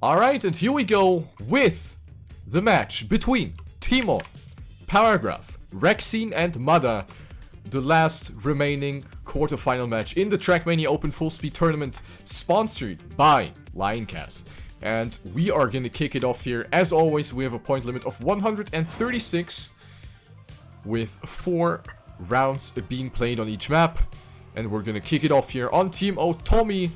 Alright, and here we go with the match between Timon, Paragraf, Rexine and Mudda. The last remaining quarterfinal match in the TrackMania Open Fullspeed tournament, sponsored by Lioncast. And we are going to kick it off here. As always, we have a point limit of 136 with 4 rounds being played on each map. And we're going to kick it off here on Team O Tommy.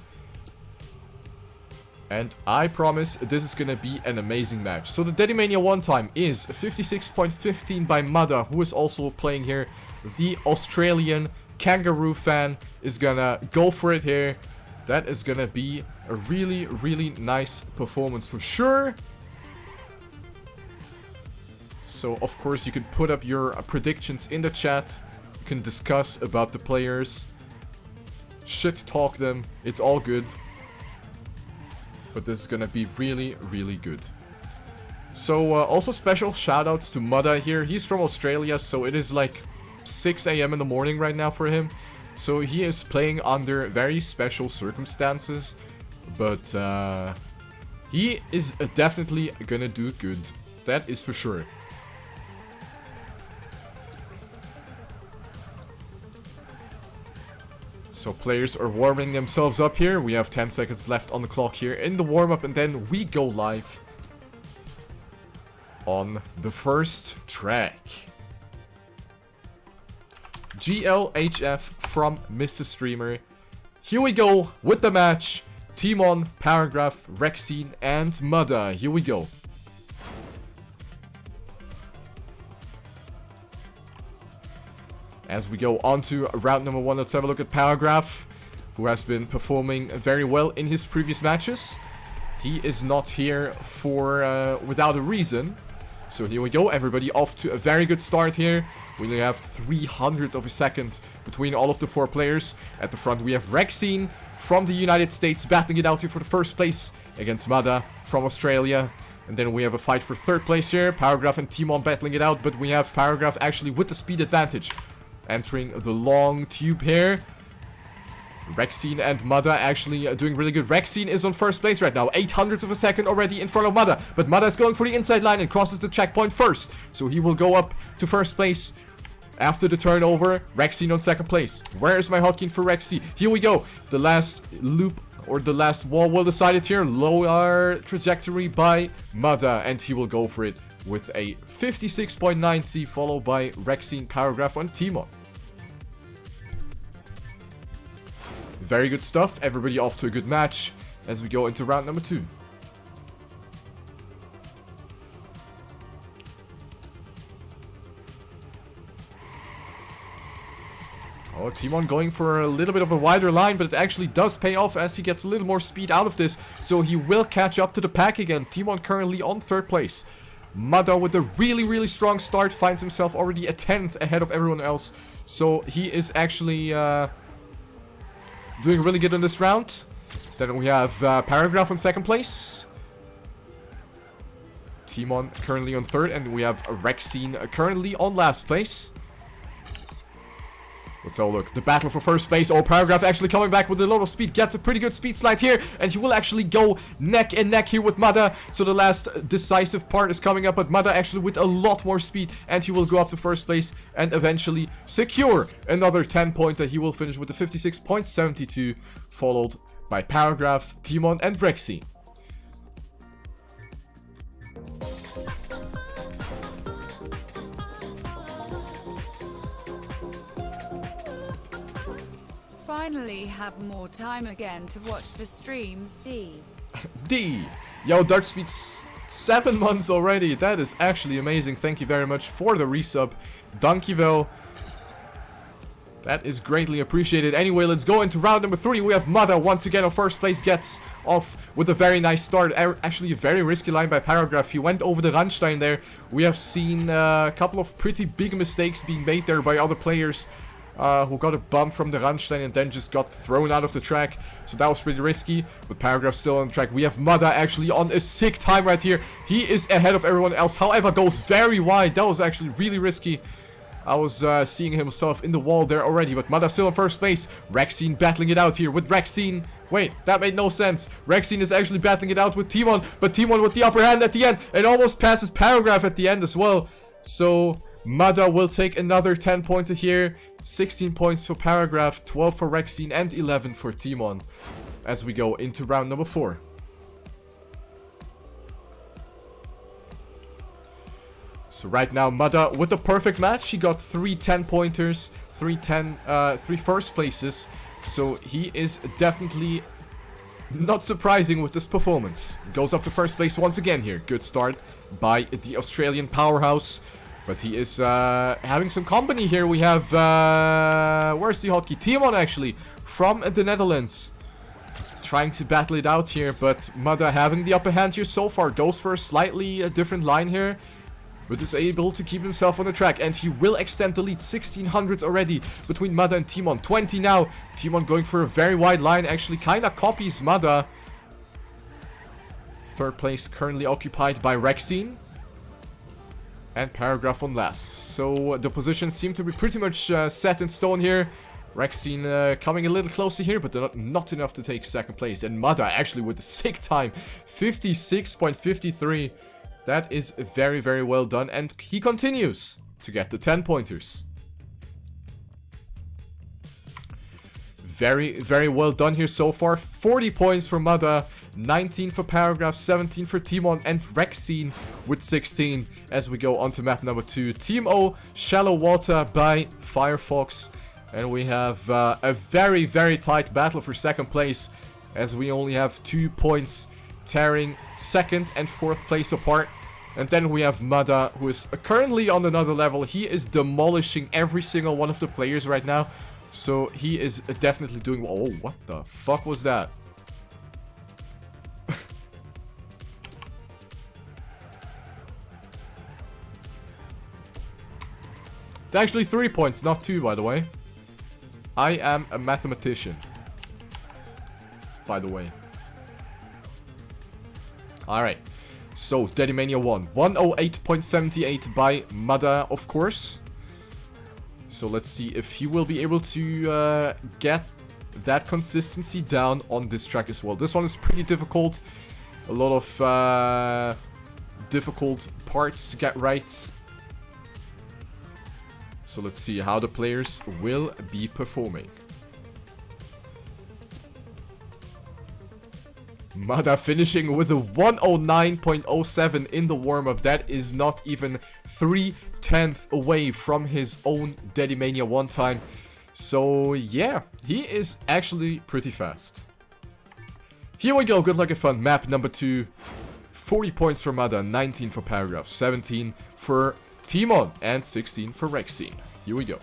And I promise this is going to be an amazing match. So the TrackMania 1 time is 56.15 by Mudda, who is also playing here. The Australian kangaroo fan is gonna go for it here. That is gonna be a really, really nice performance for sure. So, of course, you can put up your predictions in the chat. You can discuss about the players. Shit talk them. It's all good. But this is gonna be really, really good. So, also special shoutouts to Mudda here. He's from Australia, so it is like 6 a.m. in the morning right now for him. So he is playing under very special circumstances. But he is definitely gonna do good. That is for sure. So players are warming themselves up here. We have 10 seconds left on the clock here in the warm-up. And then we go live on the first track. GLHF from Mr. Streamer. Here we go with the match. Timon, Paragraf, Rexine, and Mudda. Here we go. As we go on to round number 1, let's have a look at Paragraf, who has been performing very well in his previous matches. He is not here for without a reason. So here we go, everybody off to a very good start here. We only have 300ths of a second between all of the 4 players. At the front we have Rexine from the United States battling it out here for the first place against Mudda from Australia. And then we have a fight for 3rd place here. Paragraf and Timon battling it out, but we have Paragraf actually with the speed advantage. Entering the long tube here. Rexine and Mudda actually doing really good. Rexine is on 1st place right now. 800ths of a second already in front of Mudda. But Mudda is going for the inside line and crosses the checkpoint first. So he will go up to 1st place after the turnover. Rexine on 2nd place. Where is my hotkey for Rexine? Here we go. The last loop or the last wall will decide it here. Lower trajectory by Mudda. And he will go for it with a 56.90 followed by Rexine, Paragraf and Timon. Very good stuff. Everybody off to a good match as we go into round number 2. Oh, Timon going for a little bit of a wider line, but it actually does pay off as he gets a little more speed out of this. So he will catch up to the pack again. Timon currently on 3rd place. Mudda with a really, really strong start finds himself already a 10th ahead of everyone else. So he is actually doing really good in this round. Then we have Paragraf on 2nd place. Timon currently on 3rd. And we have Rexine currently on last place. Let's have a look. The battle for 1st place. Oh, Paragraf actually coming back with a lot of speed. Gets a pretty good speed slide here. And he will actually go neck and neck here with Mudda. So the last decisive part is coming up. But Mudda actually with a lot more speed. And he will go up to 1st place. And eventually secure another 10 points. And he will finish with the 56.72. Followed by Paragraf, Timon and Rexine. Finally have more time again to watch the streams. D. Yo, Dart Speed's 7 months already. That is actually amazing. Thank you very much for the resub. Dankjewel. That is greatly appreciated. Anyway, let's go into round number 3. We have Mudda once again on 1st place. Gets off with a very nice start. Actually, a very risky line by Paragraf. He went over the Randstein there. We have seen a couple of pretty big mistakes being made there by other players. Who got a bump from the Randstein and then just got thrown out of the track. So that was pretty risky. But Paragraf still on the track. We have Mudda actually on a sick time right here. He is ahead of everyone else. However, goes very wide. That was actually really risky. I was seeing himself in the wall there already. But Mudda still in 1st place. Rexine battling it out here with Rexine. Wait, that made no sense. Rexine is actually battling it out with Timon, but Timon with the upper hand at the end, and almost passes Paragraf at the end as well. So Mudda will take another 10 points here. 16 points for Paragraf, 12 for Rexine, and 11 for Timon as we go into round number 4. So right now, Mudda with the perfect match. He got 3 10-pointers, 3 first places. So he is definitely not surprising with this performance. Goes up to first place once again here. Good start by the Australian powerhouse. But he is having some company here. We have, where's the hotkey? Timon, actually, from the Netherlands. Trying to battle it out here, but Mudda having the upper hand here so far. Goes for a slightly different line here, but is able to keep himself on the track. And he will extend the lead. 1600 already between Mudda and Timon. 20 now. Timon going for a very wide line. Actually kind of copies Mudda. Third place currently occupied by Rexine. And Paragraf on last. So the positions seem to be pretty much set in stone here. Rexine coming a little closer here, but not enough to take second place. And Mudda actually with the sick time. 56.53. That is very, very well done. And he continues to get the 10 pointers. Very, very well done here so far. 40 points for Mudda, 19 for Paragraf, 17 for Timon, and Rexine with 16 as we go on to map number 2. Team O, Shallow Water by Firefox. And we have a very, very tight battle for second place as we only have 2 points tearing second and fourth place apart. And then we have Mudda, who is currently on another level. He is demolishing every single one of the players right now. So he is definitely doing... Oh, what the fuck was that? It's actually 3 points, not 2, by the way. I am a mathematician. By the way. Alright. So, TrackMania won. 108.78 by Mudda, of course. So let's see if he will be able to get that consistency down on this track as well. This one is pretty difficult. A lot of difficult parts to get right. So let's see how the players will be performing. Mudda finishing with a 109.07 in the warm-up. That is not even 3/10 away from his own TrackMania 1 time. So yeah, he is actually pretty fast. Here we go, good luck and fun. Map number 2. 40 points for Mudda, 19 for Paragraf, 17 for Timon, and 16 for Rexine. Here we go.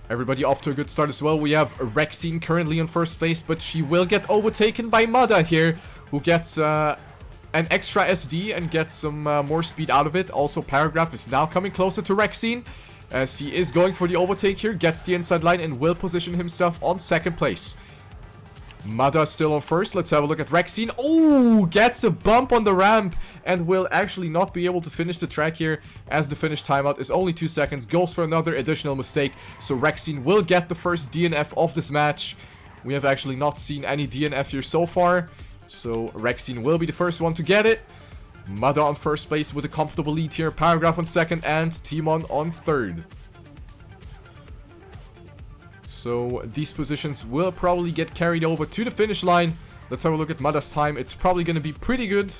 Everybody off to a good start as well. We have Rexine currently in first place, but she will get overtaken by Mudda here, who gets an extra SD and gets some more speed out of it. Also, Paragraf is now coming closer to Rexine, as he is going for the overtake here, gets the inside line and will position himself on second place. Mudda still on first. Let's have a look at Rexine. Oh, gets a bump on the ramp and will actually not be able to finish the track here, as the finish timeout is only 2 seconds. Goes for another additional mistake. So Rexine will get the first DNF of this match. We have actually not seen any DNF here so far. So Rexine will be the first one to get it. Mudda on first place with a comfortable lead here. Paragraf on second and Timon on third. So these positions will probably get carried over to the finish line. Let's have a look at Mudda's time. It's probably going to be pretty good.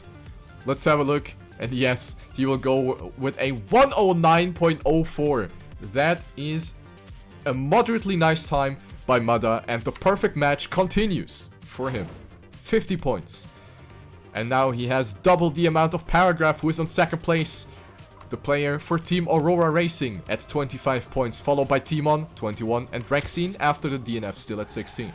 Let's have a look. And yes, he will go with a 109.04. That is a moderately nice time by Mudda. And the perfect match continues for him. 50 points. And now he has double the amount of Paragraf, who is on second place. The player for Team Aurora Racing at 25 points, followed by Timon, 21, and Rexine after the DNF still at 16.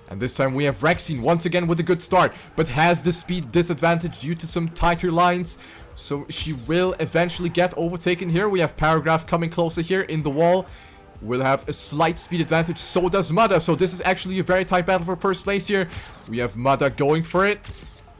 And this time we have Rexine once again with a good start, but has the speed disadvantage due to some tighter lines. So she will eventually get overtaken here. We have Paragraf coming closer here in the wall. Will have a slight speed advantage, so does Mudda. So this is actually a very tight battle for first place here. We have Mudda going for it.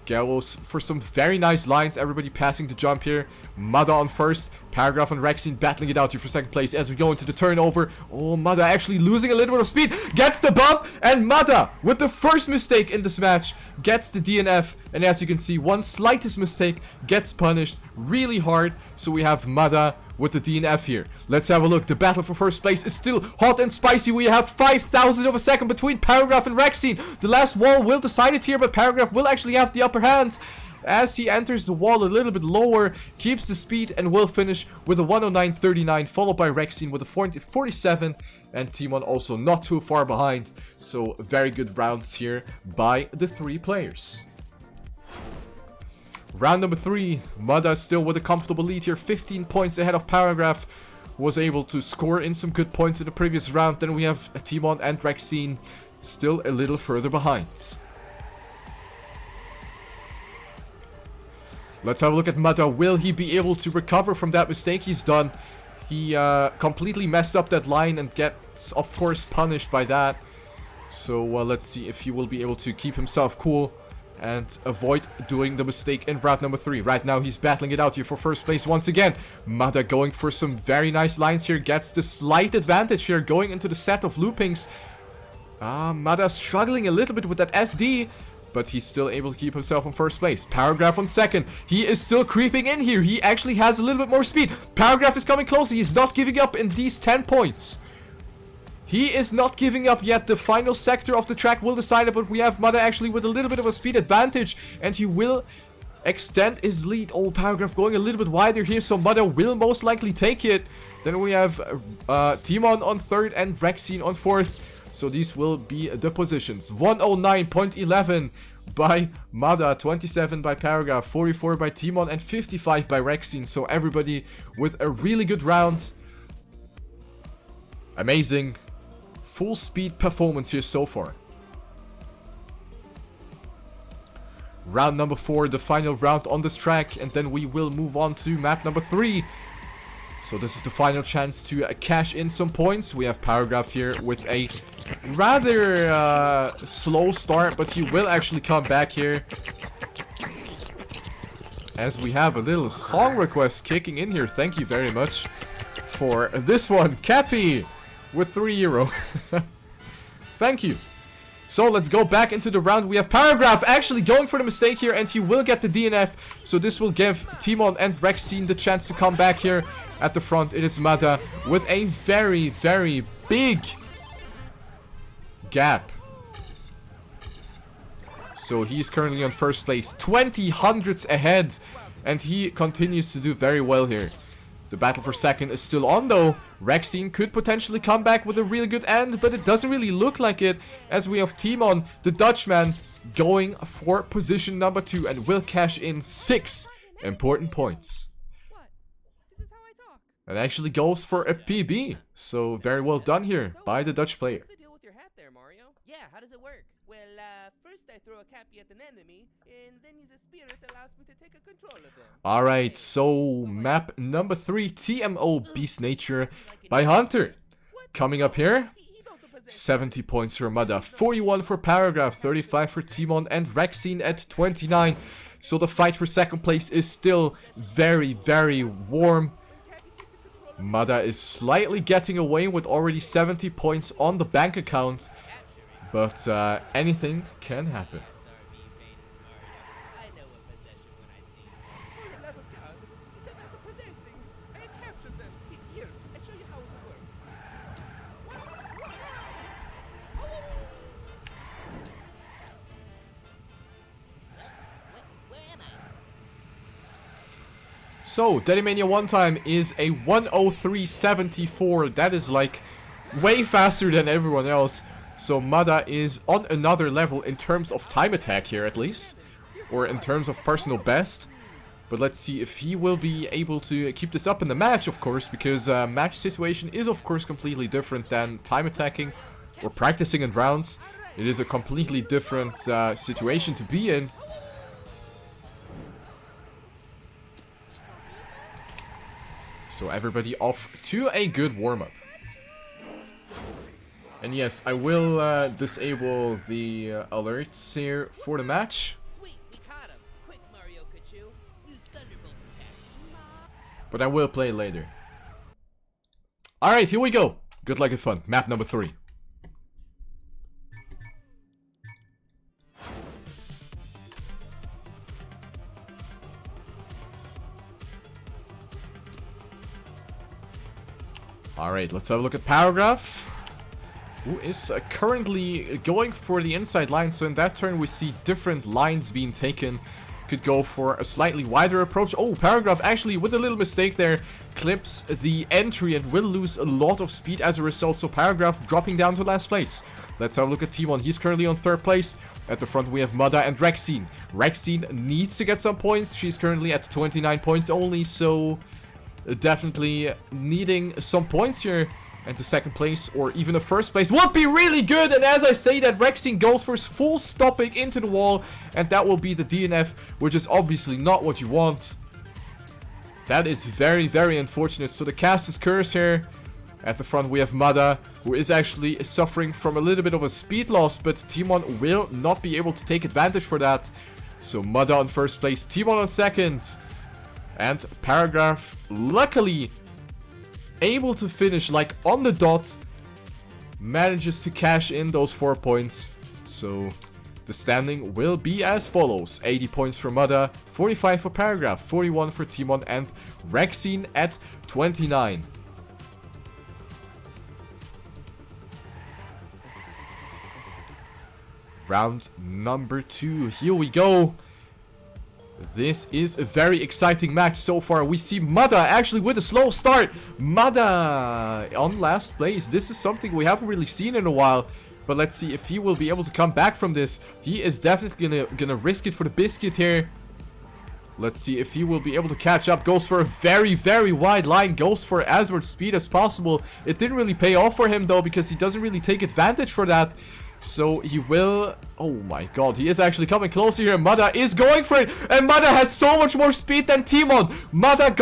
goes for some very nice lines. Everybody passing the jump here. Mudda on first. Paragraf and Rexine battling it out here for second place as we go into the turnover. Oh, Mudda actually losing a little bit of speed. Gets the bump. And Mudda, with the first mistake in this match, gets the DNF. And as you can see, one slightest mistake gets punished really hard. So we have Mudda with the DNF here. Let's have a look. The battle for first place is still hot and spicy. We have 5,000 of a second between Paragraf and Rexine. The last wall will decide it here, but Paragraf will actually have the upper hand as he enters the wall a little bit lower, keeps the speed, and will finish with a 109.39, followed by Rexine with a 47, and Timon also not too far behind. So very good rounds here by the three players. Round number 3, Mudda still with a comfortable lead here, 15 points ahead of Paragraf. Was able to score in some good points in the previous round. Then we have Timon and Rexine still a little further behind. Let's have a look at Mudda. Will he be able to recover from that mistake he's done? He completely messed up that line and gets, of course, punished by that. So let's see if he will be able to keep himself cool and avoid doing the mistake in round number 3. Right now he's battling it out here for first place once again. Mudda going for some very nice lines here. Gets the slight advantage here going into the set of loopings. Mudda struggling a little bit with that SD, but he's still able to keep himself in first place. Paragraf on second. He is still creeping in here. He actually has a little bit more speed. Paragraf is coming closer. He's not giving up in these 10 points. He is not giving up yet. The final sector of the track will decide it, but we have Mudda actually with a little bit of a speed advantage, and he will extend his lead. Oh, Paragraf going a little bit wider here, so Mudda will most likely take it. Then we have Timon on third and Rexine on fourth. So these will be the positions. 109.11 by Mudda, 27 by Paragraf, 44 by Timon, and 55 by Rexine. So everybody with a really good round. Amazing. Full speed performance here so far. Round number 4, the final round on this track, and then we will move on to map number 3. So this is the final chance to cash in some points. We have Paragraf here with a rather slow start, but he will actually come back here. As we have a little song request kicking in here. Thank you very much for this one. Cappy with €3. Thank you. So let's go back into the round. We have Paragraf actually going for the mistake here, and he will get the DNF. So this will give Timon and Rexine the chance to come back here at the front. It is Mudda with a very, very big gap. So he's currently on first place, 20 hundredths ahead, and he continues to do very well here. The battle for second is still on though. Rexine could potentially come back with a really good end, but it doesn't really look like it, as we have Timon, the Dutchman, going for position number 2 and will cash in 6 important points. And actually goes for a PB. So very well done here by the Dutch player. What's the deal with your hat there, Mario? Yeah, how does it work? Well, first I throw a cappy at an enemy, and then use a spirit that allows me to take a control of them. Alright, so map number 3, TMO Beast Nature by Hunter. Coming up here, 70 points for Mudda, 41 for Paragraf, 35 for Timon, and Rexine at 29. So the fight for second place is still very, very warm. Mudda is slightly getting away with already 70 points on the bank account, but anything can happen. So, TrackMania 1 time is a 103.74. That is like way faster than everyone else. So Mudda is on another level in terms of time attack here at least. Or in terms of personal best. But let's see if he will be able to keep this up in the match, of course. Because match situation is of course completely different than time attacking or practicing in rounds. It is a completely different situation to be in. So everybody off to a good warm-up. And yes, I will disable the alerts here for the match. Sweet, we caught him. but I will play it later. Alright, here we go. Good luck and fun. Map number 3. Alright, let's have a look at Paragraf, who is currently going for the inside line. So in that turn we see different lines being taken. Could go for a slightly wider approach. Oh, Paragraf actually, with a little mistake there, clips the entry and will lose a lot of speed as a result. So Paragraf dropping down to last place. Let's have a look at Timon. He's currently on 3rd place. At the front we have Mudda and Rexine. Rexine needs to get some points. She's currently at 29 points only, so definitely needing some points here. And the 2nd place or even a 1st place would be really good. And as I say that, Rexine goes for his full stopping into the wall. And that will be the DNF, which is obviously not what you want. That is very, very unfortunate. So the cast is cursed here. At the front we have Mudda, who is actually suffering from a little bit of a speed loss. But Timon will not be able to take advantage for that. So Mudda on 1st place, Timon on 2nd. And Paragraf, luckily able to finish like on the dot, manages to cash in those 4 points. So the standing will be as follows: 80 points for Mudda, 45 for Paragraf, 41 for Timon, and Rexine at 29. Round number 2, here we go. This is a very exciting match so far. We see Mudda actually with a slow start. Mudda on last place. This is something we haven't really seen in a while. But let's see if he will be able to come back from this. He is definitely gonna risk it for the biscuit here. Let's see if he will be able to catch up. Goes for a very, very wide line. Goes for as much speed as possible. It didn't really pay off for him though, because he doesn't really take advantage for that. So he will... Oh my god, he is actually coming closer here. Mudda is going for it. And Mudda has so much more speed than Timon. Mudda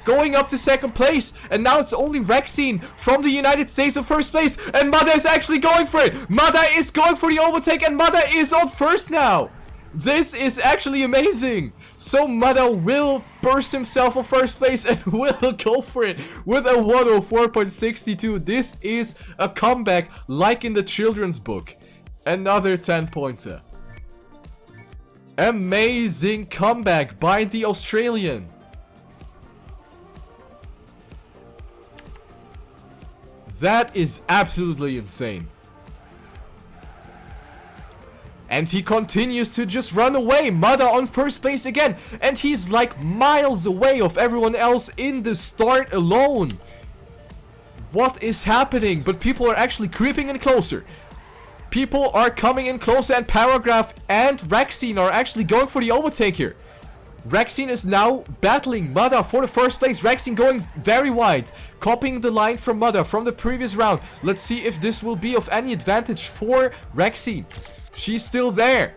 going up to 2nd place. And now it's only Rexine from the United States of 1st place. And Mudda is actually going for it. Mudda is going for the overtake. And Mudda is on 1st now. This is actually amazing. So Mudda will burst himself on 1st place and will go for it with a 104.62. This is a comeback like in the children's book. Another 10-pointer. Amazing comeback by the Australian. That is absolutely insane. And he continues to just run away. Mudda on 1st place again. And he's like miles away of everyone else in the start alone. What is happening? But people are actually creeping in closer. People are coming in closer, and Paragraf and Rexine are actually going for the overtake here. Rexine is now battling Mudda for the 1st place. Rexine going very wide, copying the line from Mudda from the previous round. Let's see if this will be of any advantage for Rexine. She's still there.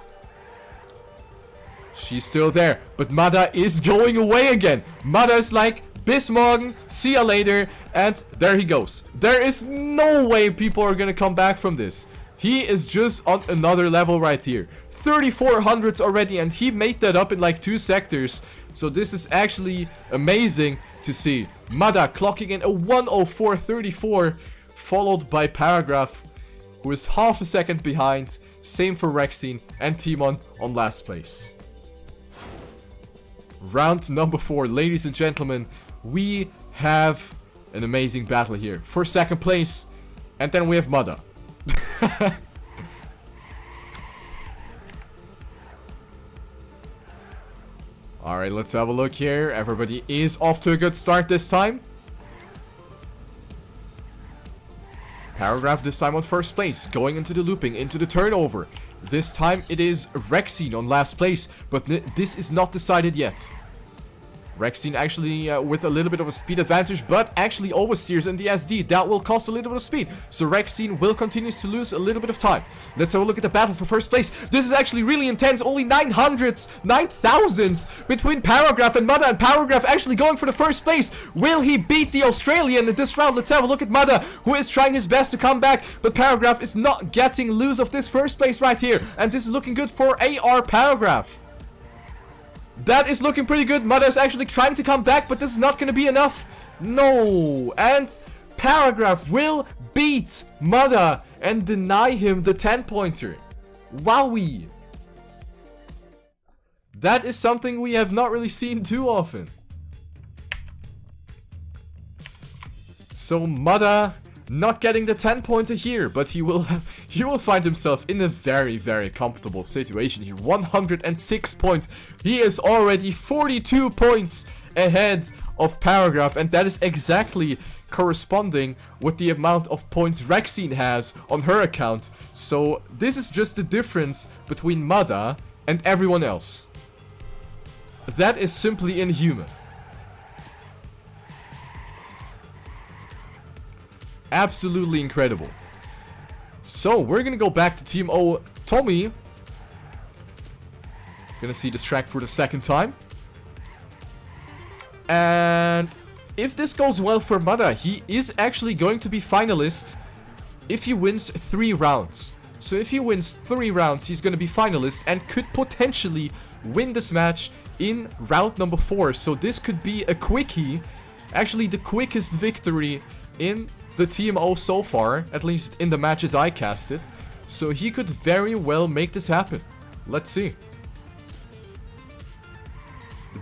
She's still there. But Mudda is going away again. Mudda is like, bis morgen, see ya later. And there he goes. There is no way people are gonna come back from this. He is just on another level right here. 3400s already, and he made that up in like 2 sectors. So this is actually amazing to see. Mudda clocking in a 104.34, followed by Paragraf, who is half a second behind. Same for Rexine and Timon on last place. Round number 4, ladies and gentlemen. We have an amazing battle here for 2nd place. And then we have Mudda. Alright, let's have a look here. Everybody is off to a good start this time. Paragraf this time on 1st place, going into the looping, into the turnover. This time it is Rexine on last place, but this is not decided yet. Rexine actually with a little bit of a speed advantage, but actually oversteers in the SD. That will cost a little bit of speed. So Rexine will continue to lose a little bit of time. Let's have a look at the battle for 1st place. This is actually really intense. Only 900s, 9000s between Paragraf and Mudda. And Paragraf actually going for the 1st place. Will he beat the Australian in this round? Let's have a look at Mudda, who is trying his best to come back. But Paragraf is not getting loose of this 1st place right here. And this is looking good for AR Paragraf. That is looking pretty good. Mudda is actually trying to come back, but this is not going to be enough. No. And Paragraf will beat Mudda and deny him the 10-pointer. Wowee. That is something we have not really seen too often. So Mudda not getting the 10-pointer here, but he will find himself in a very, very comfortable situation here. 106 points. He is already 42 points ahead of Paragraf, and that is exactly corresponding with the amount of points Rexine has on her account. So this is just the difference between Mudda and everyone else. That is simply inhuman. Absolutely incredible. So we're gonna go back to Team O. Tommy. Gonna see this track for the second time. And if this goes well for Mudda, he is actually going to be finalist if he wins 3 rounds. So if he wins 3 rounds, he's gonna be finalist and could potentially win this match in round number 4. So this could be a quickie. Actually, the quickest victory in the Team O so far, at least in the matches I casted. So he could very well make this happen. Let's see.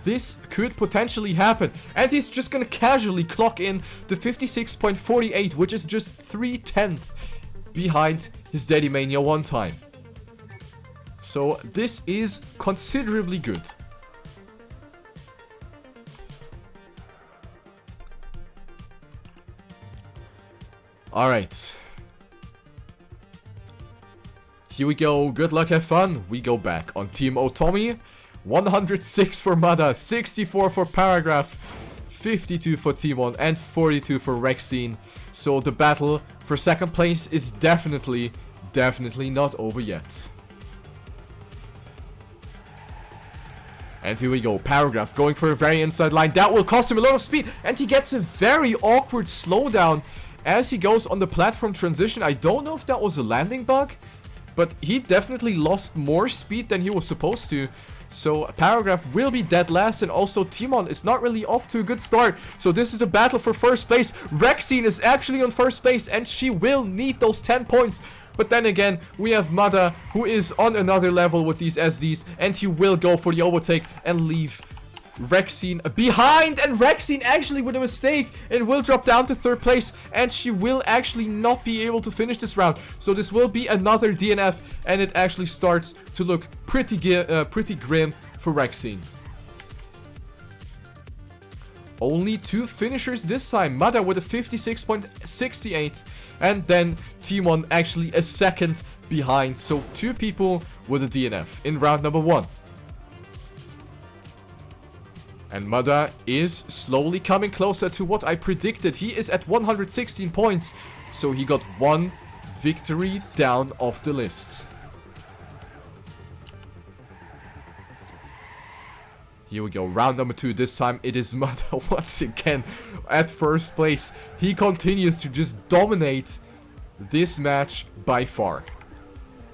This could potentially happen. And he's just gonna casually clock in the 56.48, which is just 3/10 behind his TrackMania 1 time. So this is considerably good. Alright. Here we go. Good luck, have fun. We go back on Team O Tommy. 106 for Mudda, 64 for Paragraf, 52 for Timon, and 42 for Rexine. So the battle for second place is definitely not over yet. And here we go. Paragraf going for a very inside line. That will cost him a lot of speed. And he gets a very awkward slowdown as he goes on the platform transition. I don't know if that was a landing bug, but he definitely lost more speed than he was supposed to. So Paragraf will be dead last, and also Timon is not really off to a good start. So this is the battle for first place. Rexine is actually on first place, and she will need those 10 points. But then again, we have Mudda, who is on another level with these SDs, and he will go for the overtake and leave Rexine behind. And Rexine actually with a mistake and will drop down to third place, and she will actually not be able to finish this round. So this will be another DNF, and it actually starts to look pretty grim for Rexine. Only 2 finishers this time. Mudda with a 56.68, and then Timon actually a second behind. So 2 people with a DNF in round number 1. And Mudda is slowly coming closer to what I predicted. He is at 116 points. So he got 1 victory down off the list. Here we go. Round number 2. This time it is Mudda once again at first place. He continues to just dominate this match by far.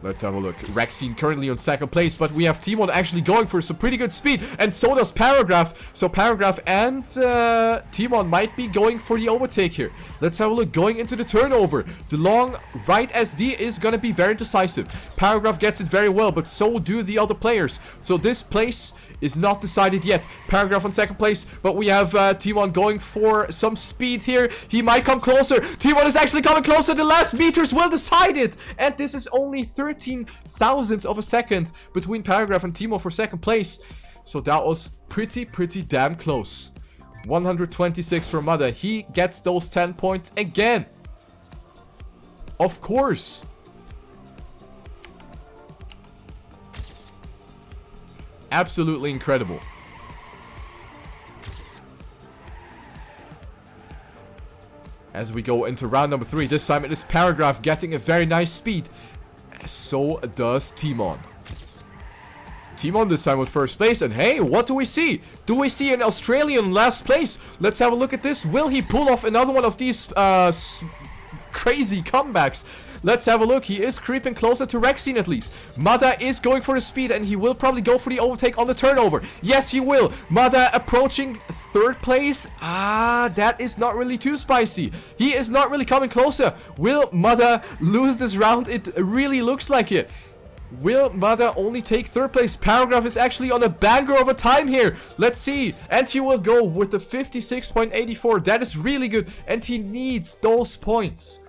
Let's have a look. Rexine currently on second place, but we have Timon actually going for some pretty good speed, and so does Paragraf. So Paragraf and Timon might be going for the overtake here. Let's have a look. Going into the turnover. The long right SD is going to be very decisive. Paragraf gets it very well, but so do the other players. So this place is not decided yet. Paragraf on second place, but we have Timon going for some speed here. He might come closer. Timon is actually coming closer. The last meters will decide it. And this is only 13 thousandths of a second between Paragraf and Timon for second place. So that was pretty damn close. 126 for Mudda. He gets those 10 points again. Of course. Absolutely incredible. As we go into round number 3, this time it is Paragraf getting a very nice speed. So does Timon. Timon this time with first place, and hey, what do we see? Do we see an Australian last place? Let's have a look at this. Will he pull off another one of these crazy comebacks? Let's have a look. He is creeping closer to Rexine at least. Mudda is going for the speed, and he will probably go for the overtake on the turnover. Yes, he will. Mudda approaching third place. That is not really too spicy. He is not really coming closer. Will Mudda lose this round? It really looks like it. Will Mudda only take third place? Paragraf is actually on a banger of a time here. Let's see. And he will go with the 56.84. That is really good. And he needs those points.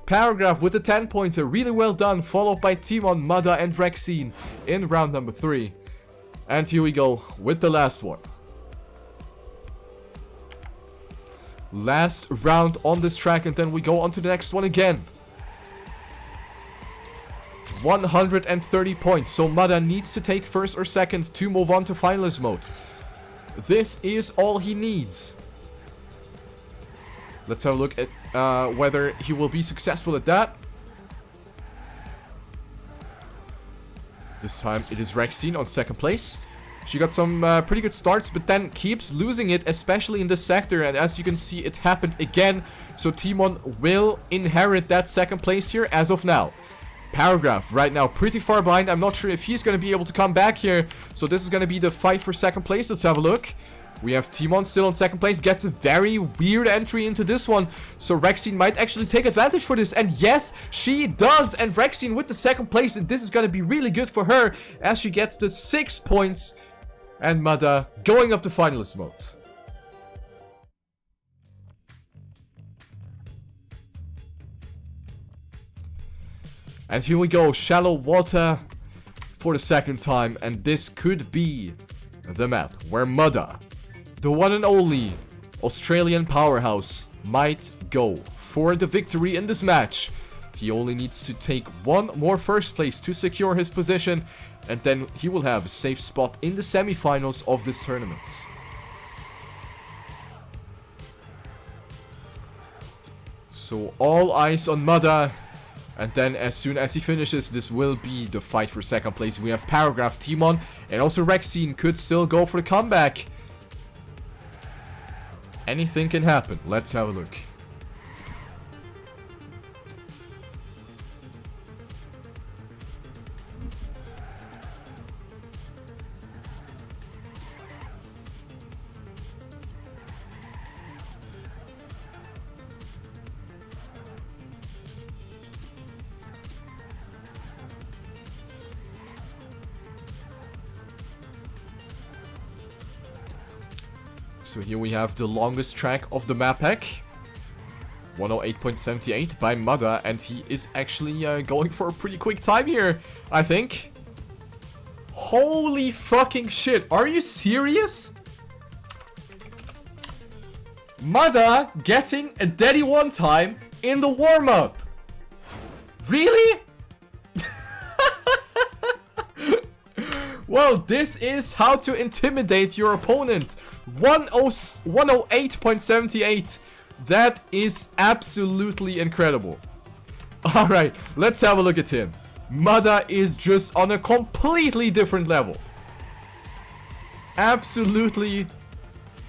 Paragraf with the 10-pointer. Really well done. Followed by Timon, Mudda, and Rexine in round number 3. And here we go with the last one. Last round on this track. And then we go on to the next one again. 130 points, so Mudda needs to take first or second to move on to finalist mode. This is all he needs. Let's have a look at whether he will be successful at that. This time it is Rexine on second place. She got some pretty good starts, but then keeps losing it, especially in this sector. And as you can see, it happened again. So Timon will inherit that second place here as of now. Paragraf right now pretty far behind. I'm not sure if he's going to be able to come back here. So this is going to be the fight for second place. Let's have a look. We have Timon still on second place. Gets a very weird entry into this one. So Rexine might actually take advantage for this. And yes, she does. And Rexine with the second place. And this is going to be really good for her as she gets the 6 points. And Mudda going up to finalist mode. And here we go, shallow water for the second time. And this could be the map where Mudda, the one and only Australian powerhouse, might go for the victory in this match. He only needs to take one more first place to secure his position. And then he will have a safe spot in the semifinals of this tournament. So all eyes on Mudda. And then as soon as he finishes, this will be the fight for second place. We have Paragraf, Timon, and also Rexine could still go for the comeback. Anything can happen. Let's have a look. So here we have the longest track of the map pack. 108.78 by Mudda. And he is actually going for a pretty quick time here, I think. Holy fucking shit. Are you serious? Mudda getting a daddy one time in the warm-up. Really? Well, this is how to intimidate your opponent. 108.78. That is absolutely incredible. Alright, let's have a look at him. Mudda is just on a completely different level. Absolutely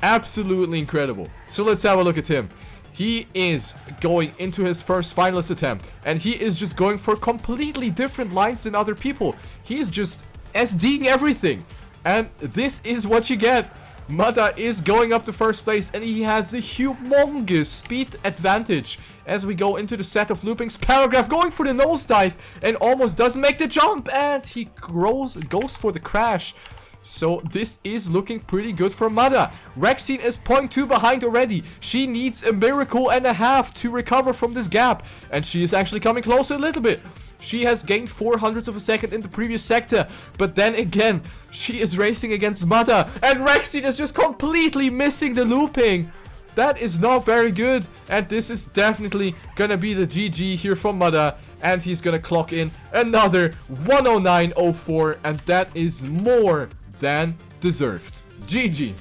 incredible. So let's have a look at him. He is going into his first finalist attempt. And he is just going for completely different lines than other people. He is just SDing everything. And this is what you get. Mudda is going up to first place, and he has a humongous speed advantage as we go into the set of loopings. Paragraf going for the nosedive and almost doesn't make the jump, and he goes for the crash. So this is looking pretty good for Mudda. Rexine is 0.2 behind already. She needs a miracle and a half to recover from this gap, and she is actually coming closer a little bit. She has gained 0.04 of a second in the previous sector. But then again, she is racing against Mudda. And Rexine is just completely missing the looping. That is not very good. And this is definitely gonna be the GG here from Mudda. And he's gonna clock in another 109.04. And that is more than deserved. GG.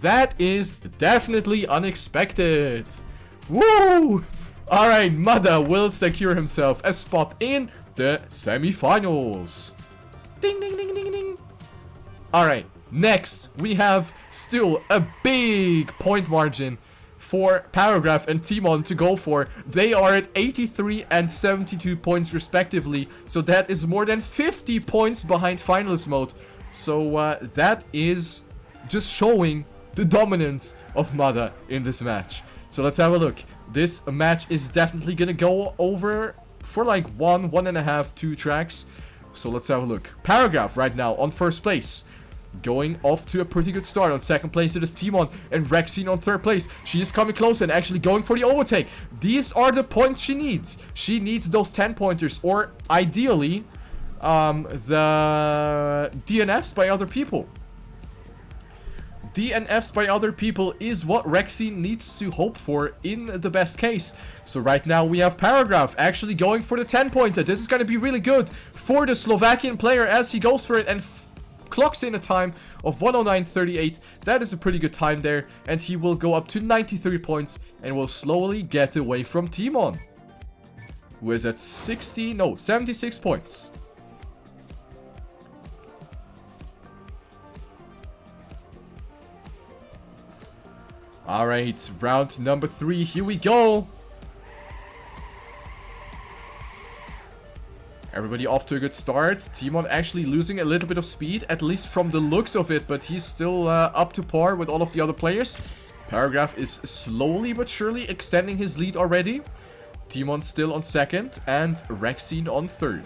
That is definitely unexpected. Woo! Alright, Mudda will secure himself a spot in the semifinals. Ding, ding, ding, ding, ding. Alright, next we have still a big point margin for Paragraf and Timon to go for. They are at 83 and 72 points respectively. So that is more than 50 points behind finalist mode. So that is just showing the dominance of Mudda in this match. So let's have a look. This match is definitely gonna go over for like 1.5, 2 tracks. So let's have a look. Paragraf right now on first place. Going off to a pretty good start. On second place it is Timon and Rexine on third place. She is coming close and actually going for the overtake. These are the points she needs. She needs those 10 pointers or ideally the DNFs by other people. DNFs by other people is what Rexine needs to hope for in the best case. So right now we have Paragraf actually going for the 10-pointer. This is going to be really good for the Slovakian player as he goes for it and clocks in a time of 109.38. That is a pretty good time there. And he will go up to 93 points and will slowly get away from Timon, who is at 76 points. Alright, round number 3, here we go. Everybody off to a good start. Timon actually losing a little bit of speed, at least from the looks of it, but he's still up to par with all of the other players. Paragraf is slowly but surely extending his lead already. Timon still on second, and Rexine on third.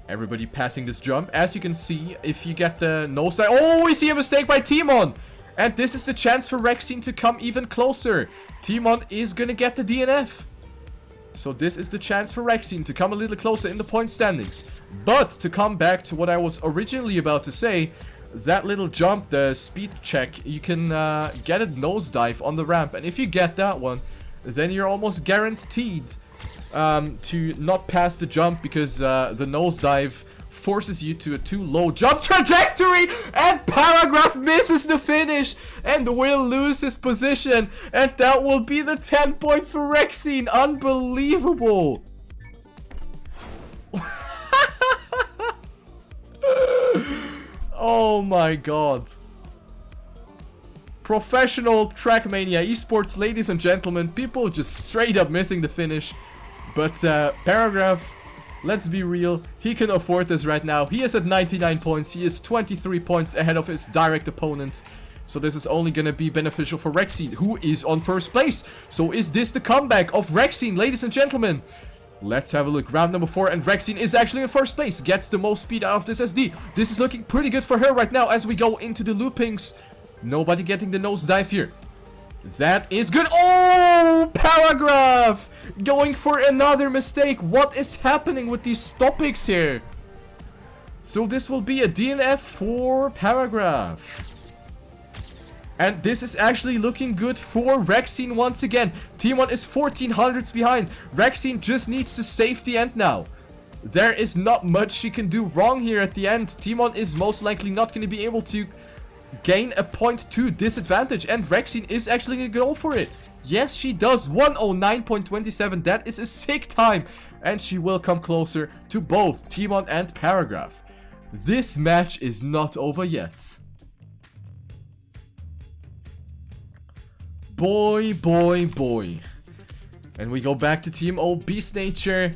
Everybody passing this jump. As you can see, if you get the nose side... Oh, we see a mistake by Timon! And this is the chance for Rexine to come even closer. Timon is gonna get the DNF. So this is the chance for Rexine to come a little closer in the point standings. But to come back to what I was originally about to say, that little jump, the speed check, you can get a nosedive on the ramp. And if you get that one, then you're almost guaranteed to not pass the jump, because the nosedive forces you to a too low jump trajectory, and Paragraf misses the finish and will lose his position, and that will be the 10 points for Rexine. Unbelievable. Oh my god. Professional TrackMania esports, ladies and gentlemen. People just straight up missing the finish. But Paragraf, let's be real, he can afford this right now. He is at 99 points. He is 23 points ahead of his direct opponent. So this is only going to be beneficial for Rexine, who is on first place. So is this the comeback of Rexine, ladies and gentlemen? Let's have a look. Round number 4, and Rexine is actually in first place. Gets the most speed out of this SD. This is looking pretty good for her right now as we go into the loopings. Nobody getting the nosedive here. That is good. Oh, Paragraf going for another mistake. What is happening with these topics here? So this will be a DNF for Paragraf. And this is actually looking good for Rexine once again. Timon is 1400s behind. Rexine just needs to save the end now. There is not much she can do wrong here at the end. Timon is most likely not going to be able to gain a 0.2 disadvantage, and Rexine is actually going to go for it. Yes, she does. 109.27. That is a sick time, and she will come closer to both Timon and Paragraf. This match is not over yet. Boy, boy, boy. And we go back to Team O, Beast Nature.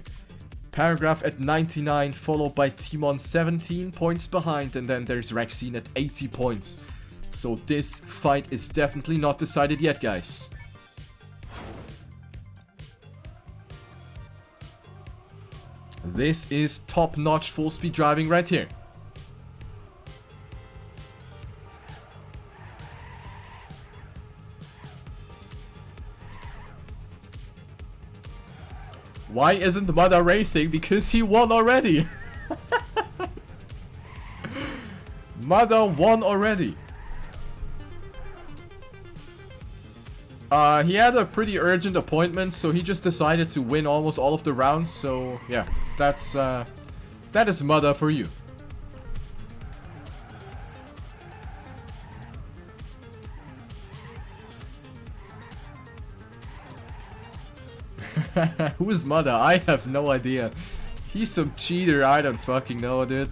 Paragraf at 99, followed by Timon 17 points behind, and then there's Rexine at 80 points. So this fight is definitely not decided yet, guys. This is top-notch full-speed driving right here. Why isn't Mudda racing? Because he won already. Mudda won already. He had a pretty urgent appointment, so he just decided to win almost all of the rounds. So yeah, that is Mudda for you. Who is Mudda? I have no idea. He's some cheater. I don't fucking know, dude.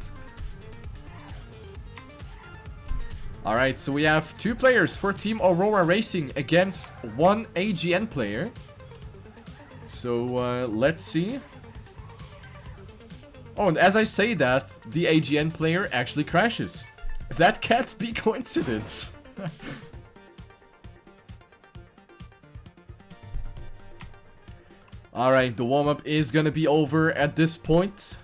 Alright, so we have 2 players for Team Aurora Racing against 1 AGN player. So, let's see. Oh, and as I say that, the AGN player actually crashes. That can't be coincidence. Alright, the warm-up is gonna be over at this point.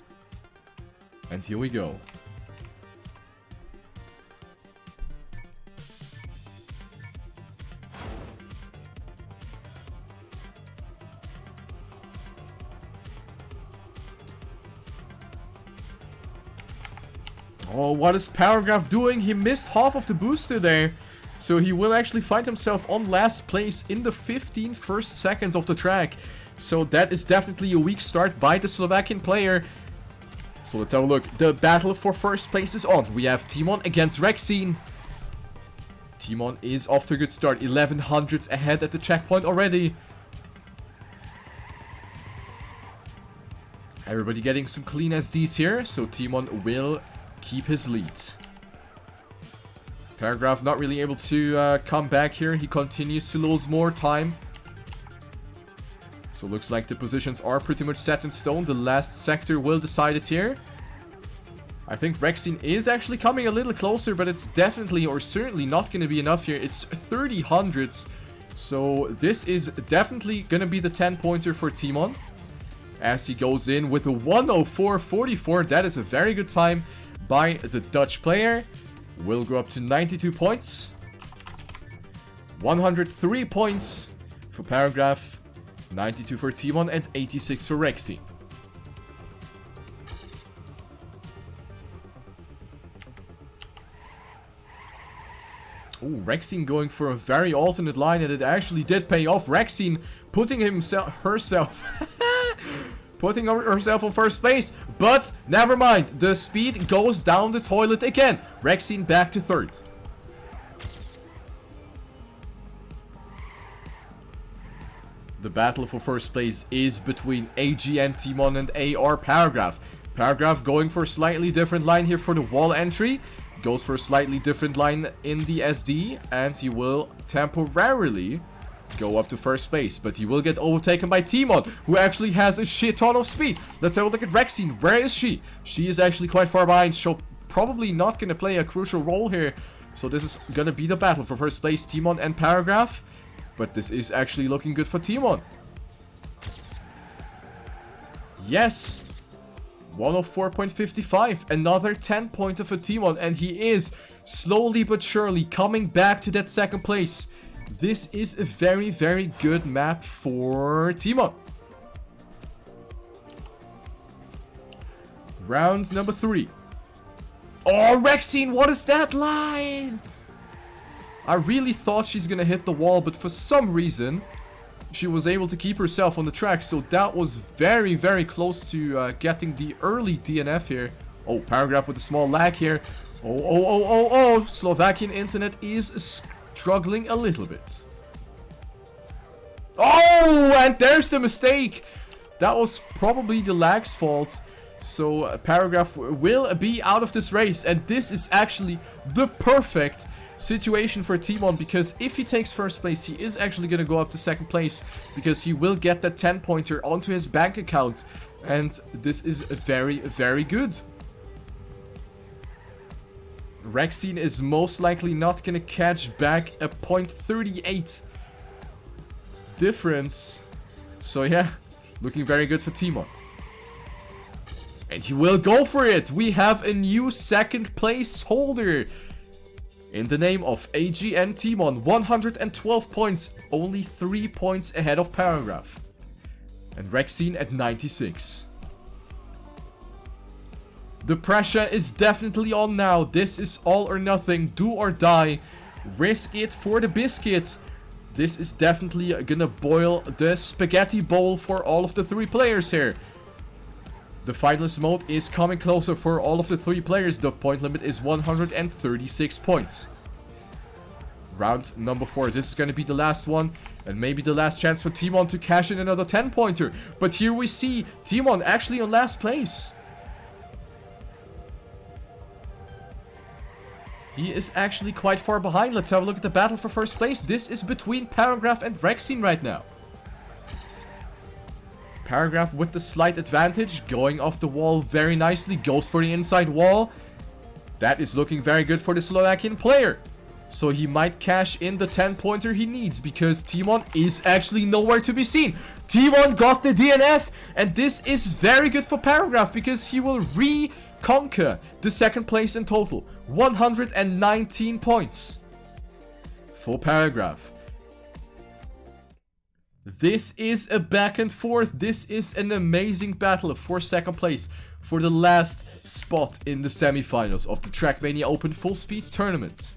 And here we go. Oh, what is Paragraf doing? He missed half of the booster there. So he will actually find himself on last place in the 15 first seconds of the track. So that is definitely a weak start by the Slovakian player. So let's have a look. The battle for first place is on. We have Timon against Rexine. Timon is off to a good start. 1100s ahead at the checkpoint already. Everybody getting some clean SDs here. So Timon will keep his lead. Paragraf not really able to come back here. He continues to lose more time. So looks like the positions are pretty much set in stone. The last sector will decide it here. I think Rexine is actually coming a little closer, but it's definitely or certainly not going to be enough here. It's 30 hundredths. So this is definitely going to be the 10-pointer for Timon. As he goes in with a 1:04.44. That is a very good time by the Dutch player. Will go up to 92 points. 103 points for Paragraf. 92 for Timon and 86 for Rexine. Ooh, Rexine going for a very alternate line, and it actually did pay off. Rexine putting herself on first place, but never mind. The speed goes down the toilet again. Rexine back to third. The battle for first place is between AGN Timon and AR Paragraf. Paragraf going for a slightly different line here for the wall entry. Goes for a slightly different line in the SD, and he will temporarily go up to first place. But he will get overtaken by Timon, who actually has a shit ton of speed. Let's have a look at Rexine. Where is she? She is actually quite far behind, so probably not going to play a crucial role here. So this is going to be the battle for first place, Timon and Paragraf. But this is actually looking good for Timon. Yes! 104.55. Another 10-pointer for Timon. And he is slowly but surely coming back to that second place. This is a very, very good map for Timon. Round number 3. Oh, Rexine, what is that line? I really thought she's gonna hit the wall, but for some reason, she was able to keep herself on the track. So that was very, very close to getting the early DNF here. Oh, Paragraf with a small lag here. Oh. Slovakian internet is struggling a little bit. Oh, and there's the mistake. That was probably the lag's fault. So Paragraf will be out of this race. And this is actually the perfect situation for Timon, because if he takes first place, he is actually going to go up to second place, because he will get that 10-pointer onto his bank account, and this is very, very good. Rexine is most likely not going to catch back a 0.38 difference, so yeah, looking very good for Timon. And he will go for it. We have a new second place holder in the name of AGN Timon. 112 points, only 3 points ahead of Paragraf. And Rexine at 96. The pressure is definitely on now. This is all or nothing, do or die. Risk it for the biscuit. This is definitely gonna boil the spaghetti bowl for all of the 3 players here. The finalist mode is coming closer for all of the 3 players. The point limit is 136 points. Round number 4. This is going to be the last one. And maybe the last chance for Timon to cash in another 10-pointer. But here we see Timon actually on last place. He is actually quite far behind. Let's have a look at the battle for first place. This is between Paragraf and Rexine right now. Paragraf with the slight advantage, going off the wall very nicely, goes for the inside wall. That is looking very good for the Slovakian player. So he might cash in the 10-pointer he needs, because Timon is actually nowhere to be seen. Timon got the DNF, and this is very good for Paragraf, because he will reconquer the second place in total. 119 points for Paragraf. This is a back and forth. This is an amazing battle for second place, for the last spot in the semifinals of the TrackMania Open Fullspeed tournament.